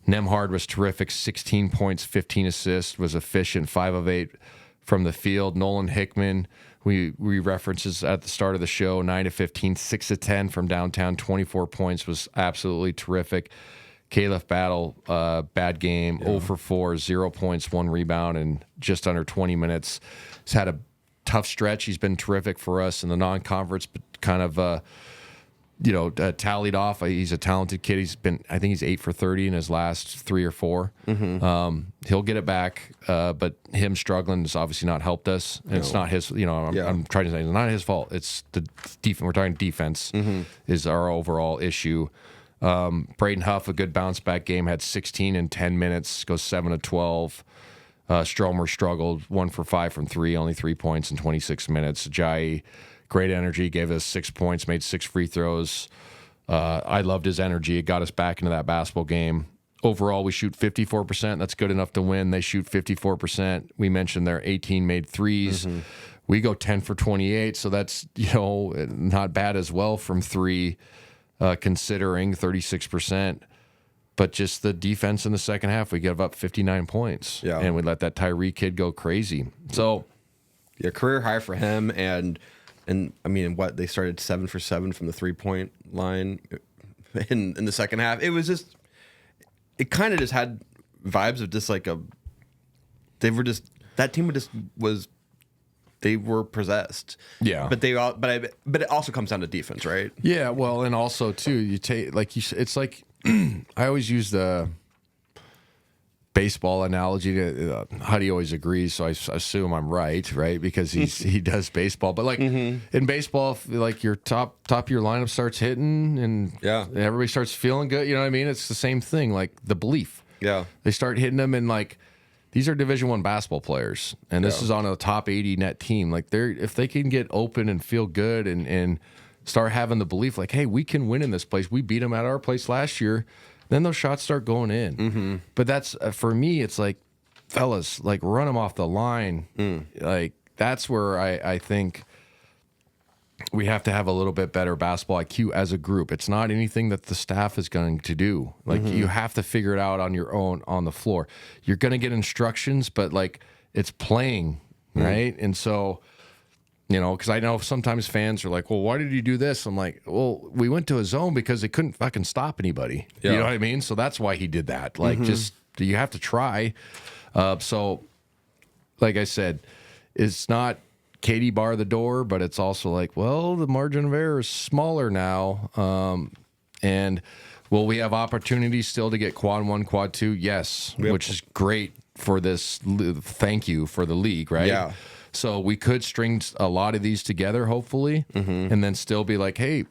Nemhard was terrific, 16 points, 15 assists, was efficient, 5 of 8 from the field. Nolan Hickman, we references at the start of the show, 9 of 15, 6 of 10 from downtown, 24 points, was absolutely terrific. Caleb Battle, bad game, 0 for 4, 0 points, 1 rebound, and just under 20 minutes. He's had a tough stretch. He's been terrific for us in the non-conference, but kind of, tallied off. He's a talented kid. I think he's 8 for 30 in his last 3 or 4. He'll get it back, but him struggling has obviously not helped us. And it's not his, I'm trying to say it's not his fault. It's the defense. We're talking defense is our overall issue. Braden Huff, a good bounce back game, had 16 in 10 minutes, goes 7 of 12. Stromer struggled, 1 for 5 from 3, only 3 points in 26 minutes. Jai, great energy, gave us 6 points, made 6 free throws. I loved his energy. It got us back into that basketball game. Overall, we shoot 54%. That's good enough to win. They shoot 54%. We mentioned their 18 made threes. We go 10 for 28, so that's, not bad as well from 3. Considering 36%, but just the defense in the second half, we gave up 59 points, and we let that Tyree kid go crazy. So, career high for him, and I mean, they started 7 for 7 from the 3-point line in the second half. It was just, it kind of just had vibes of just that team was. They were possessed. Yeah. But but it also comes down to defense, right? Yeah, well, and also too, you take it's like I always use the baseball analogy to Huddy always agrees, so I assume I'm right, because he does baseball. But in baseball, if, your top of your lineup starts hitting and everybody starts feeling good, you know what I mean? It's the same thing, the belief. Yeah. They start hitting them and these are Division I basketball players, and this is on a top 80 net team. If they can get open and feel good and start having the belief, hey, we can win in this place. We beat them at our place last year. Then those shots start going in. But that's for me. It's fellas, run them off the line. That's where I think we have to have a little bit better basketball IQ as a group. It's not anything that the staff is going to do. Like you have to figure it out on your own on the floor. You're going to get instructions, but like it's playing, right? And so, you know, because I know sometimes fans are like, well, why did you do this? I'm like, well, we went to a zone because they couldn't fucking stop anybody. Yeah. You know what I mean? So that's why he did that. Like, just you have to try. So, like I said, it's not Katie bar the door, but it's also like, well, the margin of error is smaller now. And will we have opportunities still to get quad 1, quad 2? Yes, which is great for this. Thank you for the league, right? Yeah. So we could string a lot of these together, hopefully, and then still be like, hey,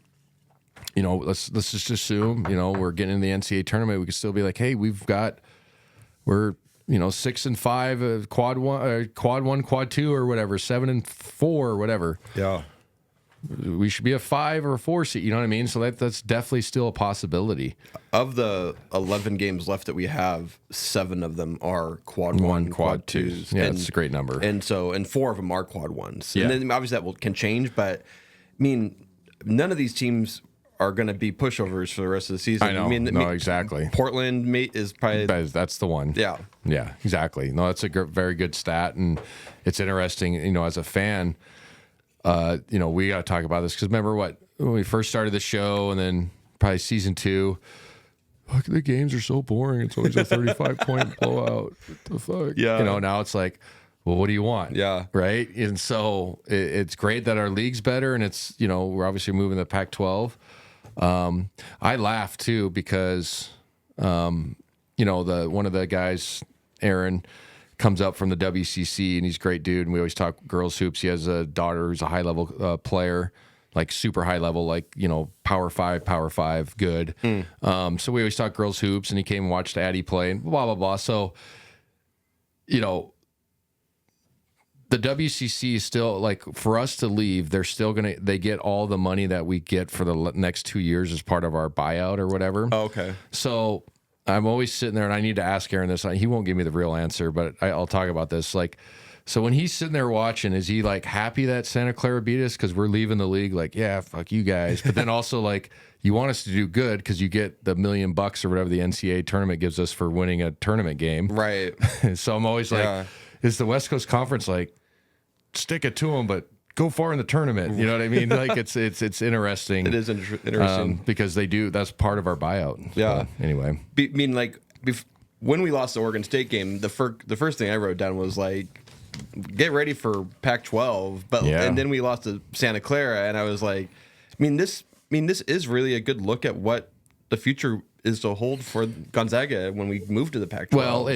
you know, let's just assume, you know, we're getting in the NCAA tournament. We could still be like, hey, we're 6-5, quad 1, quad 2, or whatever, 7-4, or whatever. Yeah. We should be a 5 or a 4 seed. You know what I mean? So that's definitely still a possibility. Of the 11 games left that we have, 7 of them are quad 1, quad 2s. Yeah, that's a great number. And 4 of them are quad 1s. Yeah. And then obviously can change, but I mean, none of these teams are going to be pushovers for the rest of the season. I know. Exactly. Portland is probably... That's the one. Yeah. Yeah, exactly. No, that's a very good stat, and it's interesting, you know, as a fan, you know, we got to talk about this because remember when we first started the show and then probably season 2, fuck, the games are so boring. It's always a 35-point blowout. What the fuck? Yeah. You know, now it's like, well, what do you want? Yeah. Right? And so it's great that our league's better, and it's, you know, we're obviously moving the Pac-12. I laugh too because, you know, one of the guys, Aaron, comes up from the WCC, and he's a great dude, and we always talk girls hoops. He has a daughter who's a high-level player, like super high level, like, you know, Power 5, good. So we always talk girls hoops, and he came and watched Addie play, and blah, blah, blah. So, you know, the WCC is still, like, for us to leave, they get all the money that we get for the next 2 years as part of our buyout or whatever. Oh, okay. So I'm always sitting there, and I need to ask Aaron this. He won't give me the real answer, but I'll talk about this. Like, so when he's sitting there watching, is he like happy that Santa Clara beat us because we're leaving the league? Like, yeah, fuck you guys. But then also like, you want us to do good because you get the $1 million or whatever the NCAA tournament gives us for winning a tournament game. Right. So I'm always like, is the West Coast Conference like, stick it to them, but go far in the tournament? You know what I mean? Like it's interesting. It is interesting because they do. That's part of our buyout. Yeah. But anyway, I mean, like when we lost the Oregon State game, the first thing I wrote down was like, get ready for Pac-12. But and then we lost to Santa Clara, and I was like, I mean, this is really a good look at what the future is to hold for Gonzaga when we move to the Pac-12. Well,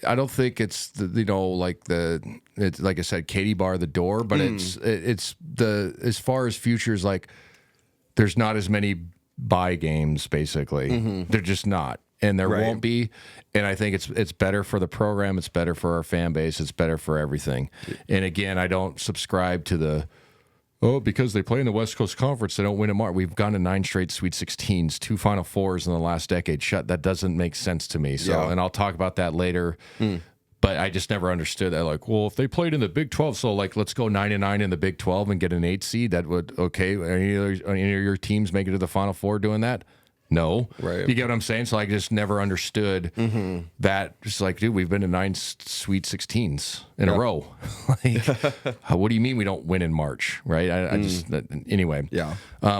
I don't think it's it's like I said, Katie bar the door, but it's as far as futures, like there's not as many bye games basically. They're just not, and there won't be. And I think it's better for the program, it's better for our fan base, it's better for everything. And again, I don't subscribe to the because they play in the West Coast Conference, they don't win in March. We've gone to 9 straight Sweet 16s, 2 Final Fours in the last decade. That doesn't make sense to me. So, and I'll talk about that later. But I just never understood that. Like, well, if they played in the Big 12, so like, let's go 9-9 in the Big 12 and get an 8 seed. That would Any of your teams make it to the Final Four doing that? No. Right. You get what I'm saying? So I just never understood that. Just like, dude, we've been to 9 Sweet 16s in a row. Like, what do you mean we don't win in March? Right. I just, anyway. Yeah.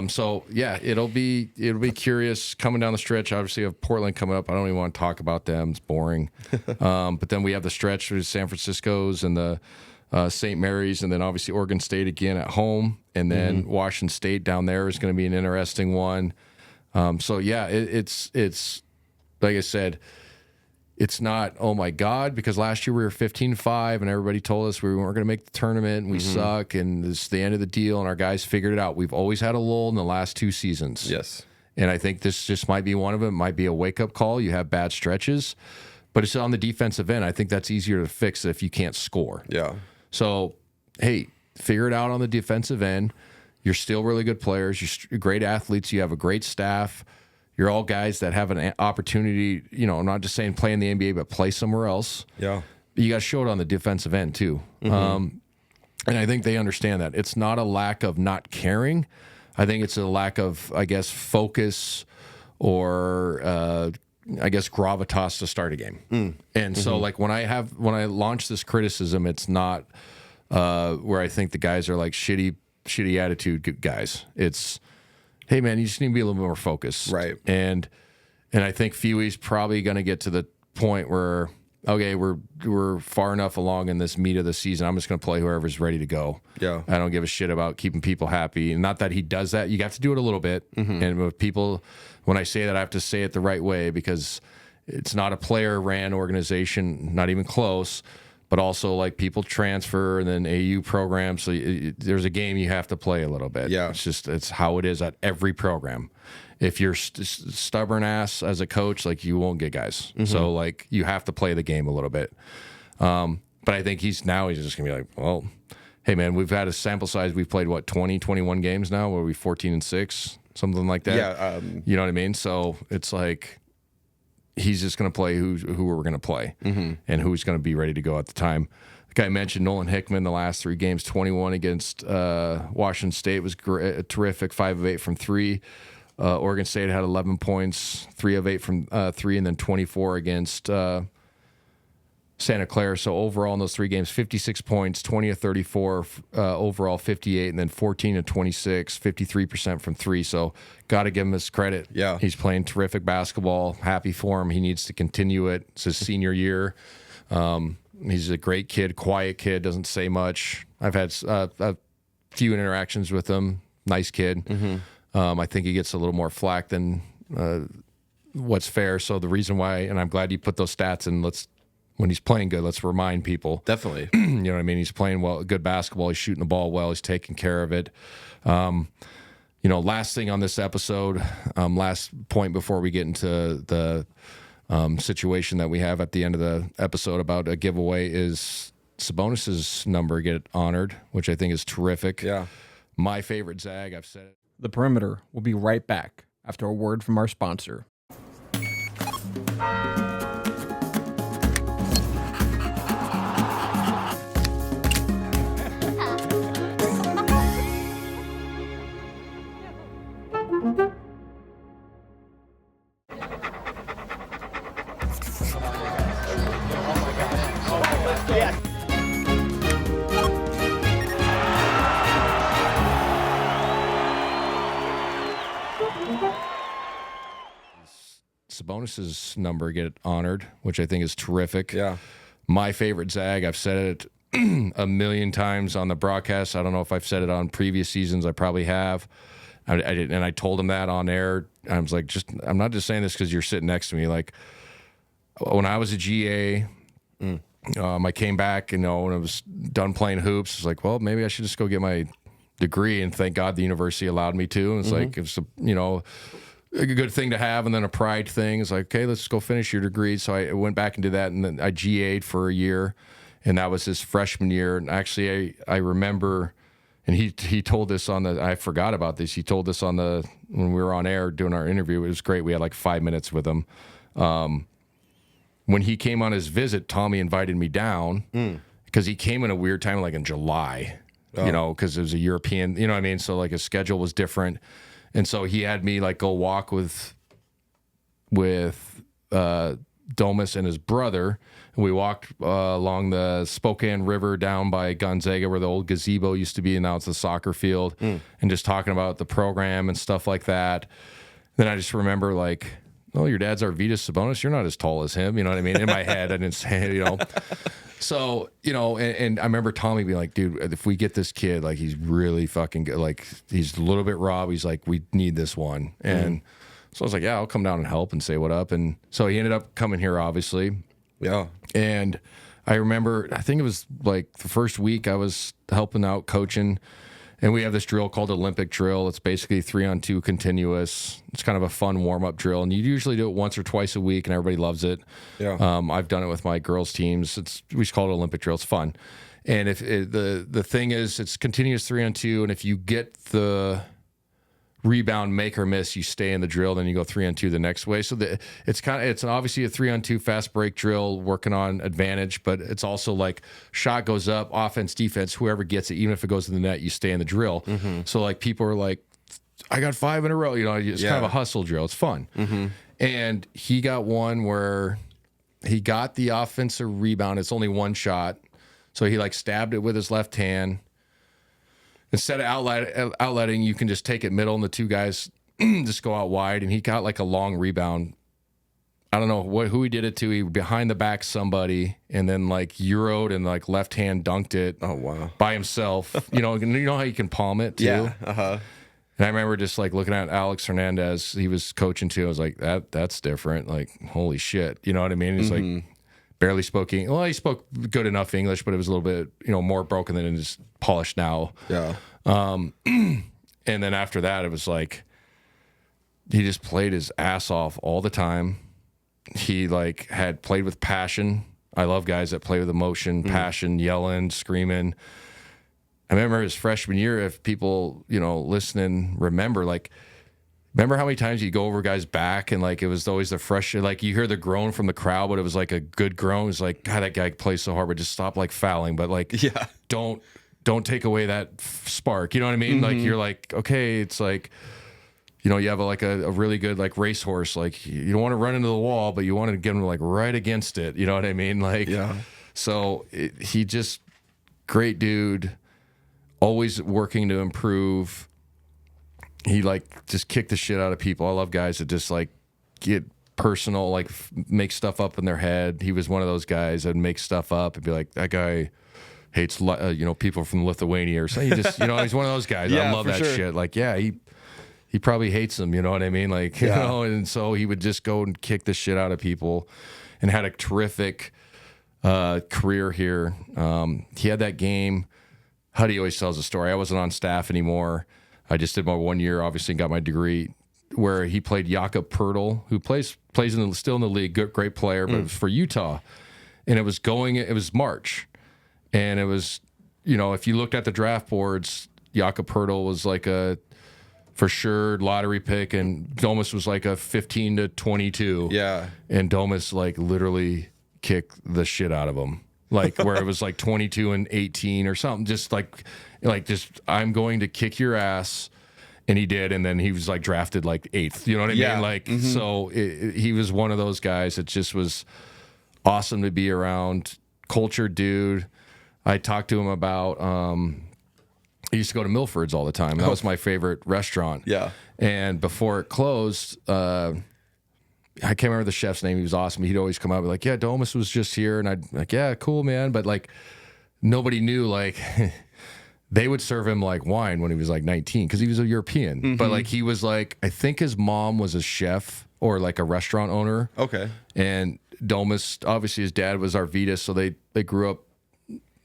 So yeah, it'll be curious coming down the stretch. Obviously, you have Portland coming up. I don't even want to talk about them. It's boring. But then we have the stretch with San Francisco's and the St. Mary's, and then obviously Oregon State again at home, and then Washington State down there is going to be an interesting one. So yeah, it's like I said, it's not, oh my God, because last year we were 15-5 and everybody told us we weren't going to make the tournament and we suck and this is the end of the deal and our guys figured it out. We've always had a lull in the last 2 seasons. Yes. And I think this just might be one of them. It might be a wake-up call. You have bad stretches, but it's on the defensive end. I think that's easier to fix if you can't score. Yeah. So, hey, figure it out on the defensive end. You're still really good players. You're great athletes. You have a great staff. You're all guys that have an opportunity, you know, I'm not just saying play in the NBA, but play somewhere else. Yeah. You got to show it on the defensive end, too. And I think they understand that. It's not a lack of not caring. I think it's a lack of, I guess, focus or, I guess, gravitas to start a game. And so, like, when I launch this criticism, it's not where I think the guys are like shitty attitude guys. It's, hey, man, you just need to be a little bit more focused. Right. And I think Fewey's probably going to get to the point where, okay, we're far enough along in this meat of the season. I'm just going to play whoever's ready to go. Yeah. I don't give a shit about keeping people happy. And not that he does that. You have to do it a little bit. And with people, when I say that, I have to say it the right way because it's not a player-ran organization, not even close, but also like people transfer and then AU programs. So there's a game you have to play a little bit. Yeah. It's how it is at every program. If you're stubborn ass as a coach, like you won't get guys. So like you have to play the game a little bit. But I think he's just gonna be like, well, hey man, we've had a sample size. We've played 21 games now. Where we 14-6, something like that. Yeah. You know what I mean? So it's like he's just gonna play who we're gonna play and who's gonna be ready to go at the time. The guy mentioned Nolan Hickman the last 3 games, 21 against Washington State was terrific, 5 of 8 from 3. Oregon State had 11 points, 3 of 8 from 3, and then 24 against Santa Clara. So overall in those 3 games, 56 points, 20 of 34, overall 58, and then 14 of 26, 53% from 3. So got to give him his credit. Yeah. He's playing terrific basketball. Happy for him. He needs to continue it. It's his senior year. He's a great kid, quiet kid, doesn't say much. I've had a few interactions with him. Nice kid. I think he gets a little more flack than what's fair. So the reason why, and I'm glad you put those stats in, when he's playing good, let's remind people. Definitely. You know what I mean? He's playing well, good basketball. He's shooting the ball well. He's taking care of it. Last thing on this episode, last point before we get into the situation that we have at the end of the episode about a giveaway is Sabonis's number get honored, which I think is terrific. Yeah. My favorite Zag, I've said it. The Perimeter will be right back after a word from our sponsor. Sabonis's number get honored, which I think is terrific. Yeah. My favorite Zag, I've said it a million times on the broadcast. I don't know if I've said it on previous seasons. I probably have. I did, and I told him that on air. I was like, I'm not just saying this because you're sitting next to me. Like when I was a GA, I came back, when I was done playing hoops. I was like, well, maybe I should just go get my degree. And thank God the university allowed me to. And it's like, it's a good thing to have, and then a pride thing. It's like, okay, let's go finish your degree. So I went back and did that, and then I GA'd for a year, and that was his freshman year. And actually, I remember, and he told this I forgot about this. He told this when we were on air doing our interview. It was great. We had like 5 minutes with him. When he came on his visit, Tommy invited me down because he came in a weird time, like in July, because it was a European, you know what I mean? So like his schedule was different. And so he had me like go walk with Domus and his brother. And we walked along the Spokane River down by Gonzaga where the old gazebo used to be, and now it's a soccer field, and just talking about the program and stuff like that. Then I just remember like, oh, your dad's Arvydas Sabonis. You're not as tall as him. You know what I mean? In my head, I didn't say it, So, and I remember Tommy being like, dude, if we get this kid, like, he's really fucking good. Like, he's a little bit raw. He's like, we need this one. And so I was like, yeah, I'll come down and help and say what up. And so he ended up coming here, obviously. Yeah. And I remember, I think it was like the first week I was helping out coaching. And we have this drill called Olympic drill. It's basically 3-on-2 continuous. It's kind of a fun warm-up drill. And you usually do it once or twice a week, and everybody loves it. Yeah. I've done it with my girls' teams. We just call it Olympic drill. It's fun. And if the thing is, it's continuous 3-on-2, and if you get the rebound, make or miss, you stay in the drill, then you go 3-on-2 the next way. So it's obviously a 3-on-2 fast break drill, working on advantage, but it's also like shot goes up, offense, defense, whoever gets it, even if it goes in the net, you stay in the drill. So like people are like, I got 5 in a row. It's kind of a hustle drill. It's fun. And he got one where he got the offensive rebound. It's only one shot. So he like stabbed it with his left hand. Instead of outletting, you can just take it middle and the two guys just go out wide. And he got like a long rebound. I don't know who he did it to. He behind the back somebody and then like Euroed and like left hand dunked it. Oh, wow. By himself. You know how you can palm it too? Yeah. Uh-huh. And I remember just like looking at Alex Hernandez, he was coaching too. I was like, that's different. Like, holy shit. You know what I mean? He's like barely spoke English. Well, he spoke good enough English, but it was a little bit, more broken than it is polished now. Yeah. And then after that, it was like, he just played his ass off all the time. He like had played with passion. I love guys that play with emotion, passion, yelling, screaming. I remember his freshman year, if people, listening, remember how many times you go over guys' back and like it was always the fresh, like you hear the groan from the crowd, but it was like a good groan. It was like, God, that guy plays so hard, but just stop like fouling. But like, don't take away that spark. You know what I mean? Like you're like, okay, it's like, you have a really good like racehorse. Like you don't want to run into the wall, but you want to get him like right against it. You know what I mean? Like, so he just great dude. Always working to improve. He like just kicked the shit out of people. I love guys that just like get personal, like make stuff up in their head. He was one of those guys that make stuff up and be like, that guy hates people from Lithuania or something. He just he's one of those guys. I love that shit. Like he probably hates them. You know what I mean? Like and so he would just go and kick the shit out of people, and had a terrific career here. He had that game. Huddy always tells a story. I wasn't on staff anymore. I just did my 1 year, obviously got my degree, where he played Jakob Pertl, who plays still in the league, great player, but it was for Utah. And it was March. And it was, if you looked at the draft boards, Jakob Pertl was like a for sure lottery pick, and Domus was like a 15 to 22. Yeah. And Domus like literally kicked the shit out of him. Like where it was like 22 and 18 or something, just like I'm going to kick your ass, and he did, and then he was like drafted like 8th. You know what I mean? Like so, he was one of those guys that just was awesome to be around. Cultured dude. I talked to him about. I used to go to Milford's all the time. That was my favorite restaurant. Yeah. And before it closed, I can't remember the chef's name. He was awesome. He'd always come out and be like, yeah, Domus was just here. And I'd like, yeah, cool, man. But like nobody knew, like they would serve him like wine when he was like 19 because he was a European. But like he was like, I think his mom was a chef or like a restaurant owner. Okay. And Domus, obviously his dad was Arvidas, so they grew up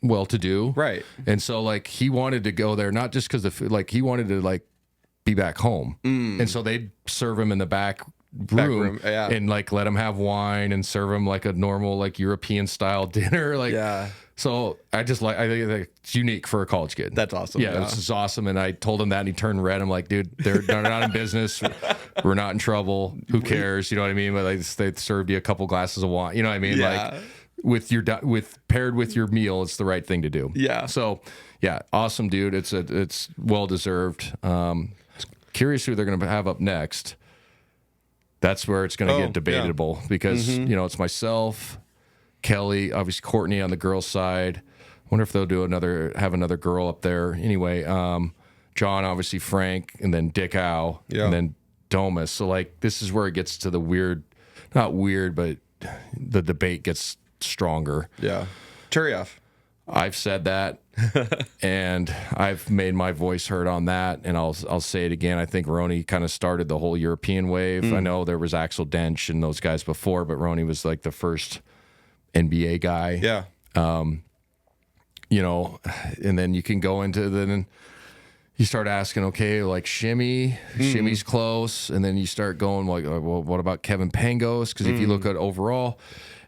well-to-do. Right. And so like he wanted to go there, not just because the food, like he wanted to like be back home. And so they'd serve him in the back room and like let him have wine and serve him like a normal like European style dinner. Like so I think it's unique for a college kid. That's awesome. Yeah, this is awesome. And I told him that, and he turned red. I'm like, dude, they're not in business. We're not in trouble. Who cares? You know what I mean? But like they served you a couple glasses of wine. You know what I mean? Like paired with your meal, it's the right thing to do. Yeah. So yeah, awesome dude. It's well deserved. Curious who they're going to have up next. That's where it's going to get debatable because it's myself, Kelly, obviously Courtney on the girls' side. I wonder if they'll have another girl up there. Anyway, John, obviously Frank, and then Dick Howe, and then Domus. So like this is where it gets to the weird, not weird, but the debate gets stronger. Yeah. Turioff. I've said that, and I've made my voice heard on that, and I'll say it again. I think Roney kind of started the whole European wave. I know there was Axel Dench and those guys before, but Roney was like the first NBA guy. Yeah. And then you can go into then you start asking, okay, like Shimmy's close, and then you start going like, well, what about Kevin Pangos? Because if you look at overall.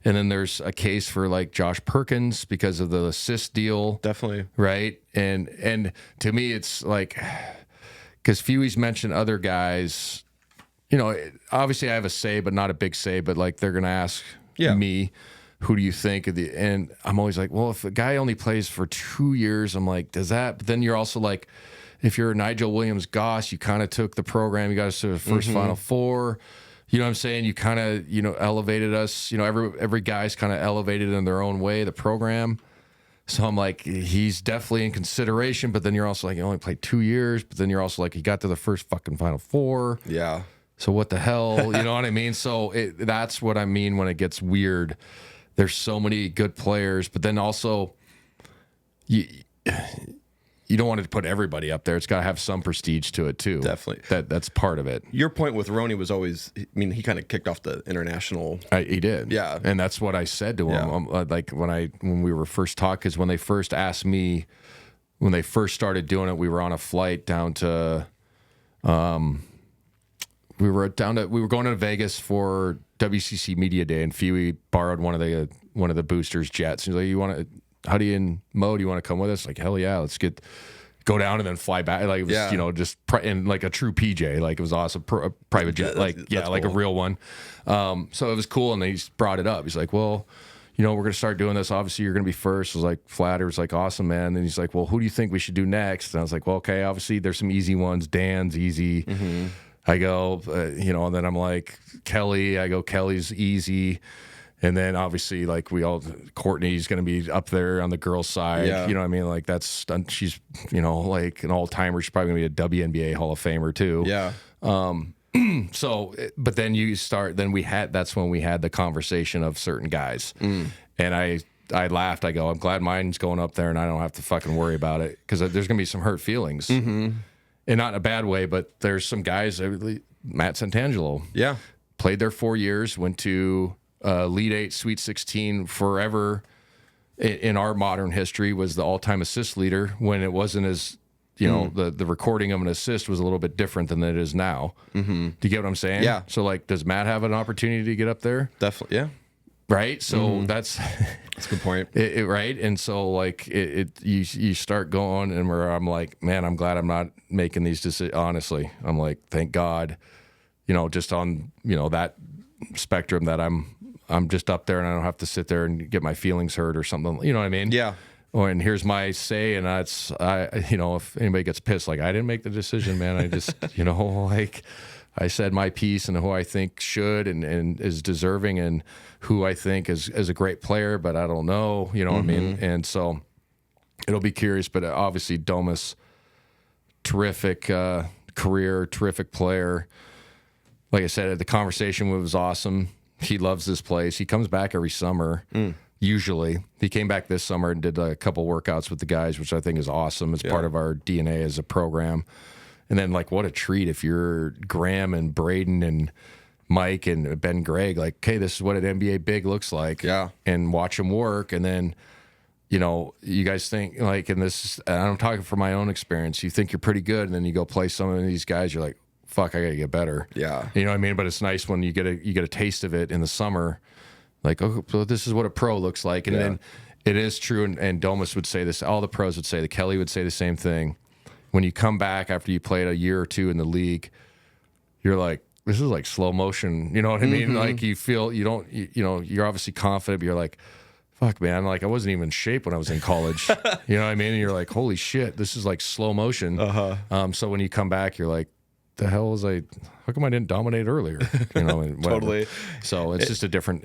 And then there's a case for like Josh Perkins because of the assist deal. Definitely. Right. And to me, it's like because Fewey's mentioned other guys. You know, obviously I have a say, but not a big say. But like they're gonna ask me, who do you think of the? And I'm always like, well, if a guy only plays for 2 years, I'm like, does that? But then you're also like, if you're Nigel Williams-Goss, you kind of took the program, you got us to the first Final Four. You know what I'm saying? You kind of, you know, elevated us. You know, every guy's kind of elevated in their own way, the program. So I'm like, he's definitely in consideration, but then you're also like, he only played 2 years, but then you're also like, he got to the first fucking Final Four. Yeah. So what the hell? You know what I mean? So that's what I mean when it gets weird. There's so many good players, but then also you don't want to put everybody up there. It's got to have some prestige to it too. Definitely. That's part of it. Your point with Roney was always, I mean, he kind of kicked off the international. He did. Yeah. And that's what I said to him. Like when we were first talking, because when they first asked me, when they first started doing it, we were on a flight down to, we were going to Vegas for WCC Media Day, and Fewey borrowed one of the boosters' jets. He's like, Huddy and Mo, do you want to come with us? Like, hell yeah, let's go down and then fly back. Like, it was, you know, just in like a true PJ. Like, it was awesome. A private jet. Like, like cool. A real one. So it was cool. And then he brought it up. He's like, well, you know, we're going to start doing this. Obviously, you're going to be first. I was like, flatter. Was like, awesome, man. And he's like, well, who do you think we should do next? And I was like, well, okay, obviously, there's some easy ones. Dan's easy. I go, you know, and then I'm like, Kelly. I go, Kelly's easy. And then obviously, like Courtney's going to be up there on the girls' side. Yeah. You know what I mean? Like she's, you know, like an all-timer. She's probably going to be a WNBA Hall of Famer too. Yeah. So, but then that's when we had the conversation of certain guys. And I laughed. I go, I'm glad mine's going up there and I don't have to fucking worry about it, because there's going to be some hurt feelings. And not in a bad way, but there's some guys, Matt Santangelo. Yeah. Played there 4 years, went to Elite 8, Sweet 16 forever in our modern history, was the all-time assist leader when it wasn't as, you know, the recording of an assist was a little bit different than it is now. Do you get what I'm saying? Yeah. So, like, does Matt have an opportunity to get up there? Definitely. Yeah. Right? So that's a good point. Right? And so, like, you start going, and where I'm like, man, I'm glad I'm not making these decisions. Honestly, I'm like, thank God, you know, just on, you know, that spectrum that I'm just up there and I don't have to sit there and get my feelings hurt or something. You know what I mean? Yeah. And here's my say, and you know, if anybody gets pissed, like, I didn't make the decision, man. I just, you know, like, I said my piece and who I think should and is deserving and who I think is a great player, but I don't know, you know what I mean? And so it'll be curious, but obviously Domus, terrific career, terrific player. Like I said, the conversation was awesome. He loves this place. He comes back every summer, usually. He came back this summer and did a couple workouts with the guys, which I think is awesome. It's part of our DNA as a program. And then, like, what a treat if you're Graham and Braden and Mike and Ben Gregg, like, okay, this is what an NBA big looks like. Yeah. And watch them work. And then, you know, you guys think, like, and I'm talking from my own experience, you think you're pretty good, and then you go play some of these guys, you're like, fuck, I got to get better. Yeah. You know what I mean? But it's nice when you get a taste of it in the summer. Like, oh, so this is what a pro looks like. And then it is true, and Domus would say this, all the pros would say, Kelly would say the same thing. When you come back after you played a year or two in the league, you're like, this is like slow motion. You know what I mean? Like, you feel, you know, you're obviously confident, but you're like, fuck, man, like, I wasn't even in shape when I was in college. You know what I mean? And you're like, holy shit, this is like slow motion. So when you come back, you're like, the hell was how come I didn't dominate earlier? You know, and Totally. So it's just a different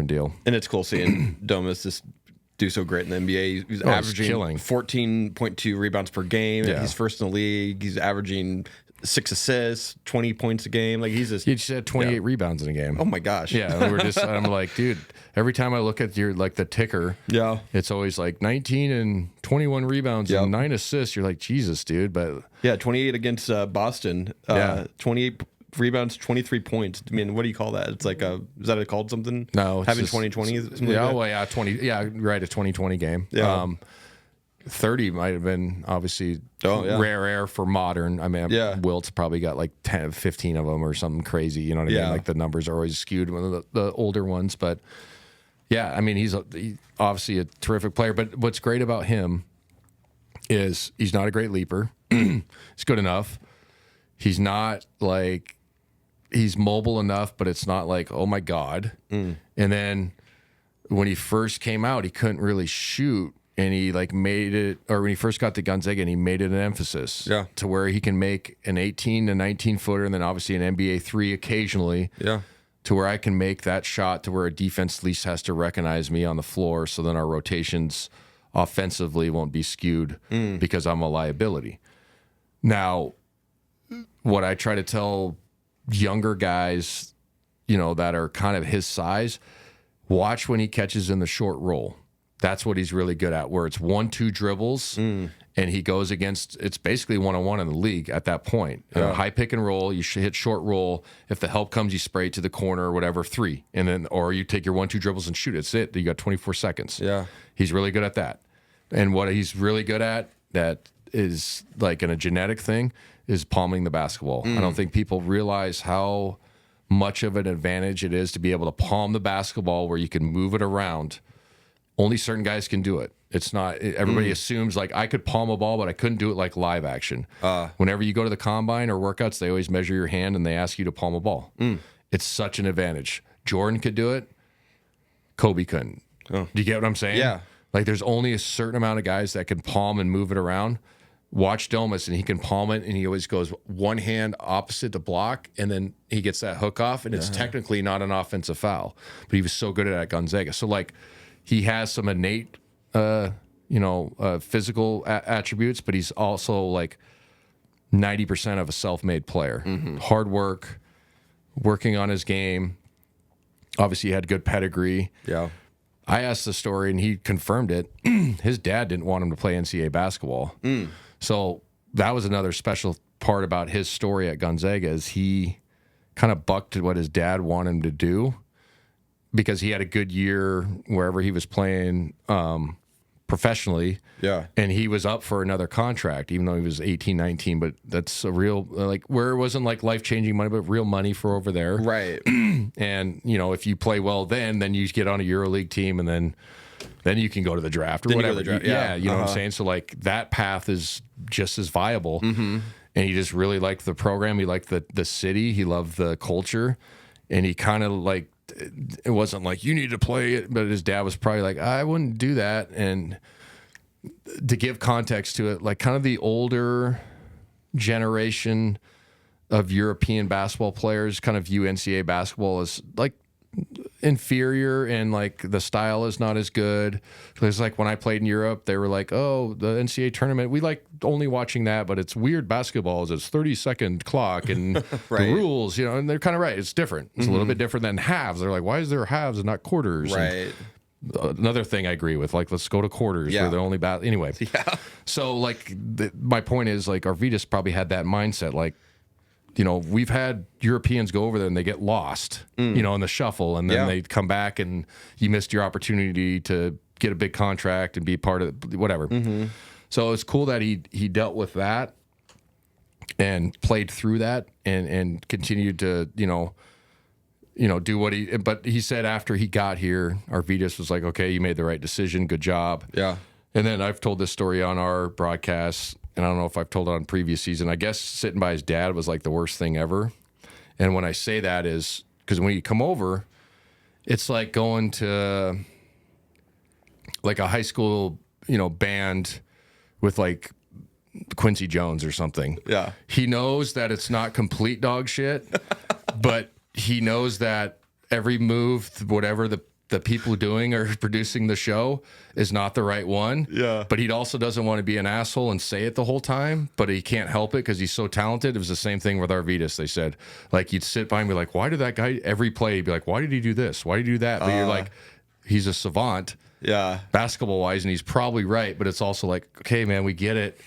deal. And it's cool seeing Domus just do so great in the NBA. He's averaging killing. 14.2 rebounds per game. Yeah. He's first in the league. He's averaging 6 assists, 20 points a game. Like, he's just... He just had 28 rebounds in a game. Oh my gosh. Yeah, I'm like, dude, every time I look at the ticker, it's always like 19 and 21 rebounds and 9 assists. You're like, Jesus, dude. But yeah, 28 against Boston. 28 rebounds, 23 points. I mean, what do you call that? It's like is that called something? No, it's having just, 2020. Yeah, well, yeah, 20. Yeah, right, a 2020 game. Yeah. 30 might have been obviously rare air for modern. I mean, Wilt's probably got like 10, 15 of them or something crazy. You know what I mean? Like, the numbers are always skewed with the older ones. But yeah, I mean, he's obviously a terrific player. But what's great about him is he's not a great leaper. It's good enough. He's not like, he's mobile enough, but it's not like, oh my God. And then when he first came out, he couldn't really shoot. And he like made it, or when he first got to Gonzaga, and he made it an emphasis to where he can make an 18 to 19 footer, and then obviously an NBA 3 occasionally. To where I can make that shot to where a defense at least has to recognize me on the floor, so then our rotations offensively won't be skewed because I'm a liability. Now, what I try to tell younger guys, you know, that are kind of his size, watch when he catches in the short roll. That's what he's really good at, where it's 1-2 dribbles and he goes against, it's basically one-on-one in the league at that point. High pick and roll, you should hit short roll. If the help comes, you spray it to the corner or whatever, 3. And then, or you take your 1-2 dribbles and shoot. It's it. You got 24 seconds. He's really good at that. And what he's really good at, that is like in a genetic thing, is palming the basketball. I don't think people realize how much of an advantage it is to be able to palm the basketball where you can move it around. Only certain guys can do it. It's not, everybody assumes like I could palm a ball, but I couldn't do it like live action. Whenever you go to the combine or workouts, they always measure your hand and they ask you to palm a ball. It's such an advantage. Jordan could do it. Kobe couldn't. Do you get what I'm saying? Yeah. Like there's only a certain amount of guys that can palm and move it around. Watch Domas, and he can palm it, and he always goes one hand opposite the block, and then he gets that hook off, and it's technically not an offensive foul. But he was so good at it at Gonzaga. So like, he has some innate, physical attributes, but he's also like 90% of a self-made player. Hard work, working on his game. Obviously, he had good pedigree. I asked the story, and he confirmed it. His dad didn't want him to play NCAA basketball. So that was another special part about his story at Gonzaga, is he kind of bucked what his dad wanted him to do, because he had a good year wherever he was playing professionally. And he was up for another contract, even though he was 18, 19. But that's a real, like, where it wasn't like life-changing money, but real money for over there. And, you know, if you play well then you get on a EuroLeague team, and then you can go to the draft or Then you whatever. go to the draft, yeah, you know what I'm saying? So, like, that path is just as viable. And he just really liked the program. He liked the city. He loved the culture. And he kind of, like, it wasn't like, you need to play it, but his dad was probably like, I wouldn't do that. And to give context to it, like, kind of the older generation of European basketball players kind of view NCAA basketball as like inferior, and like the style is not as good. It's like when I played in Europe, they were like, oh, the NCAA tournament, we like only watching that, but it's weird basketball, it's 30-second clock and the rules, you know, and they're kind of right. It's different. It's a little bit different than halves. They're like, why is there halves and not quarters? And another thing I agree with, like, let's go to quarters where they're only anyway. So like my point is, like, Arvydas probably had that mindset, like, you know, we've had Europeans go over there and they get lost, you know, in the shuffle, and then they come back and you missed your opportunity to get a big contract and be part of whatever. So it's cool that he dealt with that and played through that and continued to, you know, do what but he said after he got here, Arvydas was like, okay, you made the right decision. Good job. And then I've told this story on our broadcast, and I don't know if I've told it on previous season. I guess sitting by his dad was like the worst thing ever. And when I say that is because when you come over, it's like going to like a high school, you know, band with like Quincy Jones or something. He knows that it's not complete dog shit, but he knows that every move, whatever the people doing or producing the show, is not the right one. But he also doesn't want to be an asshole and say it the whole time, but he can't help it because he's so talented. It was the same thing with Arvydas. They said, like, you'd sit by and be like, why did that guy, every play, he'd be like, why did he do this? Why did he do that? But you're like, he's a savant basketball wise, and he's probably right, but it's also like, okay, man, we get it.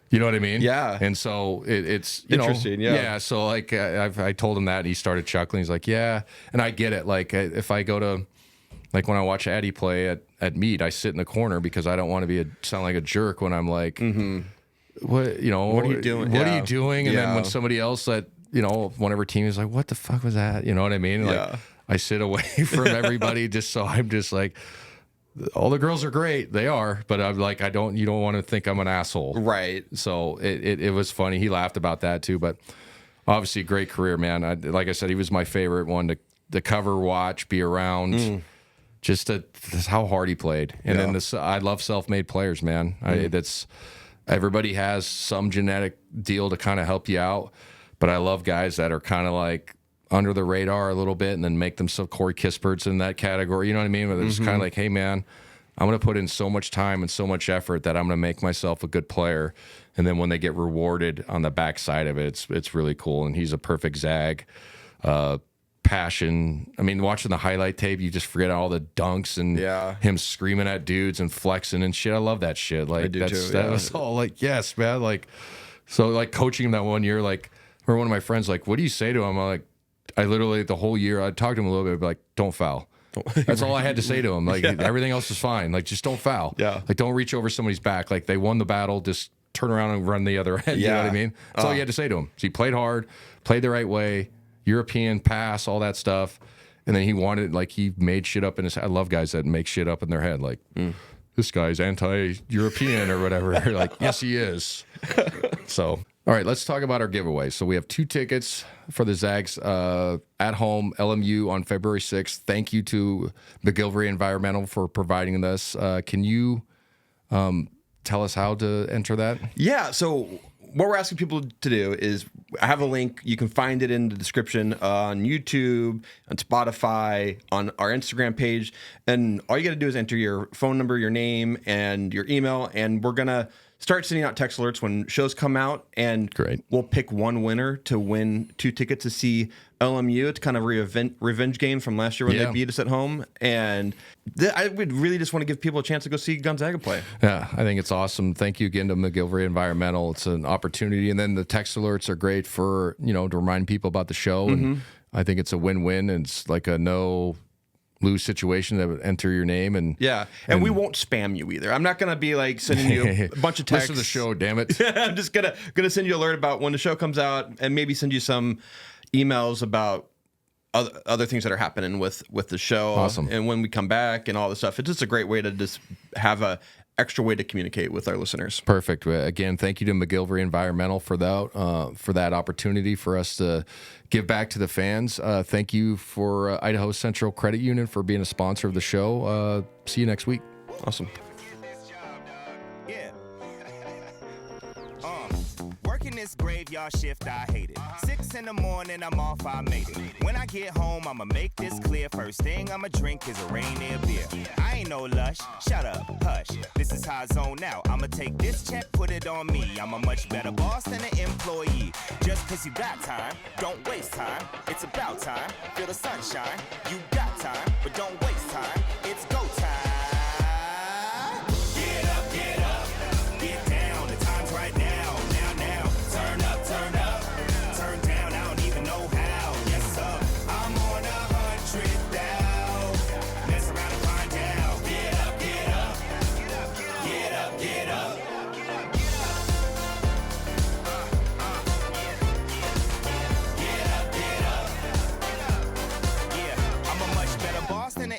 You know what I mean? And so it's you interesting. know, so like I told him that, and he started chuckling. He's like, yeah, and I get it. Like if I go to, like, when I watch Addy play at meet, I sit in the corner because I don't want to sound like a jerk when I'm like, what, you know, what are you doing? What are you doing? And then when somebody else that, you know, one of our team is like, what the fuck was that? You know what I mean? Like, I sit away from everybody just so I'm just like, all the girls are great. They are, but I'm like, you don't want to think I'm an asshole. Right. So it was funny. He laughed about that too, but obviously great career, man. Like I said, he was my favorite one to cover, watch, be around. Just how hard he played. And then I love self-made players, man. Everybody has some genetic deal to kind of help you out, but I love guys that are kind of like under the radar a little bit and then make themselves Corey Kispert's in that category. You know what I mean? Where they're just kind of like, hey, man, I'm going to put in so much time and so much effort that I'm going to make myself a good player. And then when they get rewarded on the backside of it, it's really cool. And he's a perfect Zag. Passion. I mean, watching the highlight tape, you just forget all the dunks and him screaming at dudes and flexing and shit. I love that shit. Like, I do too, that was all like, yes, man. Like, so like coaching him that one year, like, or one of my friends, like, what do you say to him? I'm like, I literally the whole year I talked to him a little bit, like, don't foul. That's all I had to say to him. Like everything else is fine. Like just don't foul. Yeah. Like don't reach over somebody's back. Like they won the battle. Just turn around and run the other end. You know what I mean? That's all you had to say to him. So he played hard, played the right way, European pass, all that stuff. And then he made shit up in his head. I love guys that make shit up in their head. Like this guy's anti-European or whatever. Like, yes, he is. So. All right, let's talk about our giveaway. So we have 2 tickets for the Zags at home, LMU on February 6th. Thank you to McGillivray Environmental for providing this. Can you tell us how to enter that? Yeah, so what we're asking people to do is I have a link. You can find it in the description on YouTube, on Spotify, on our Instagram page. And all you got to do is enter your phone number, your name, and your email. And we're going to start sending out text alerts when shows come out, and we'll pick one winner to win 2 tickets to see LMU. It's kind of a revenge game from last year when they beat us at home, and I would really just want to give people a chance to go see Gonzaga play. Yeah, I think it's awesome. Thank you again to McGillivray Environmental. It's an opportunity, and then the text alerts are great for to remind people about the show, and I think it's a win-win. It's like a no-lose situation that would enter your name, and we won't spam you either. I'm not gonna be like sending you a bunch of texts. Listen to the show, damn it. I'm just gonna send you an alert about when the show comes out, and maybe send you some emails about other things that are happening with the show. Awesome. And when we come back and all this stuff. It's just a great way to just have a extra way to communicate with our listeners. Perfect. Again, thank you to McGillivray Environmental for that opportunity for us to give back to the fans. Thank you for Idaho Central Credit Union for being a sponsor of the show. See you next week. Awesome. Working this graveyard shift, I hate it. 6 in the morning, I'm off, I made it. When I get home, I'ma make this clear. First thing I'ma drink is a Rainier beer. I ain't no lush, shut up, hush. This is how I zone out. I'ma take this check, put it on me. I'm a much better boss than an employee. Just cause you got time, don't waste time. It's about time, feel the sunshine. You got time, but don't waste time. It's go time.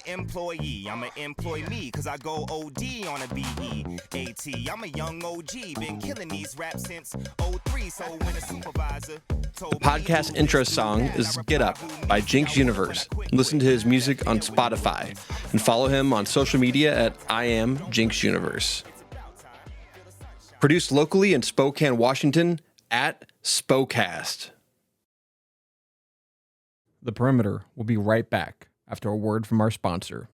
Employee, I'ma employ me, cause I go OD on a BEAT. I'm a young OG, been killing these raps since 03. So when a supervisor told The podcast intro song is Get Up by Jinx Universe. Listen to his music on Spotify and follow him on social media at I am Jinx Universe. Produced locally in Spokane, Washington at Spocast. The Perimeter will be right back after a word from our sponsor.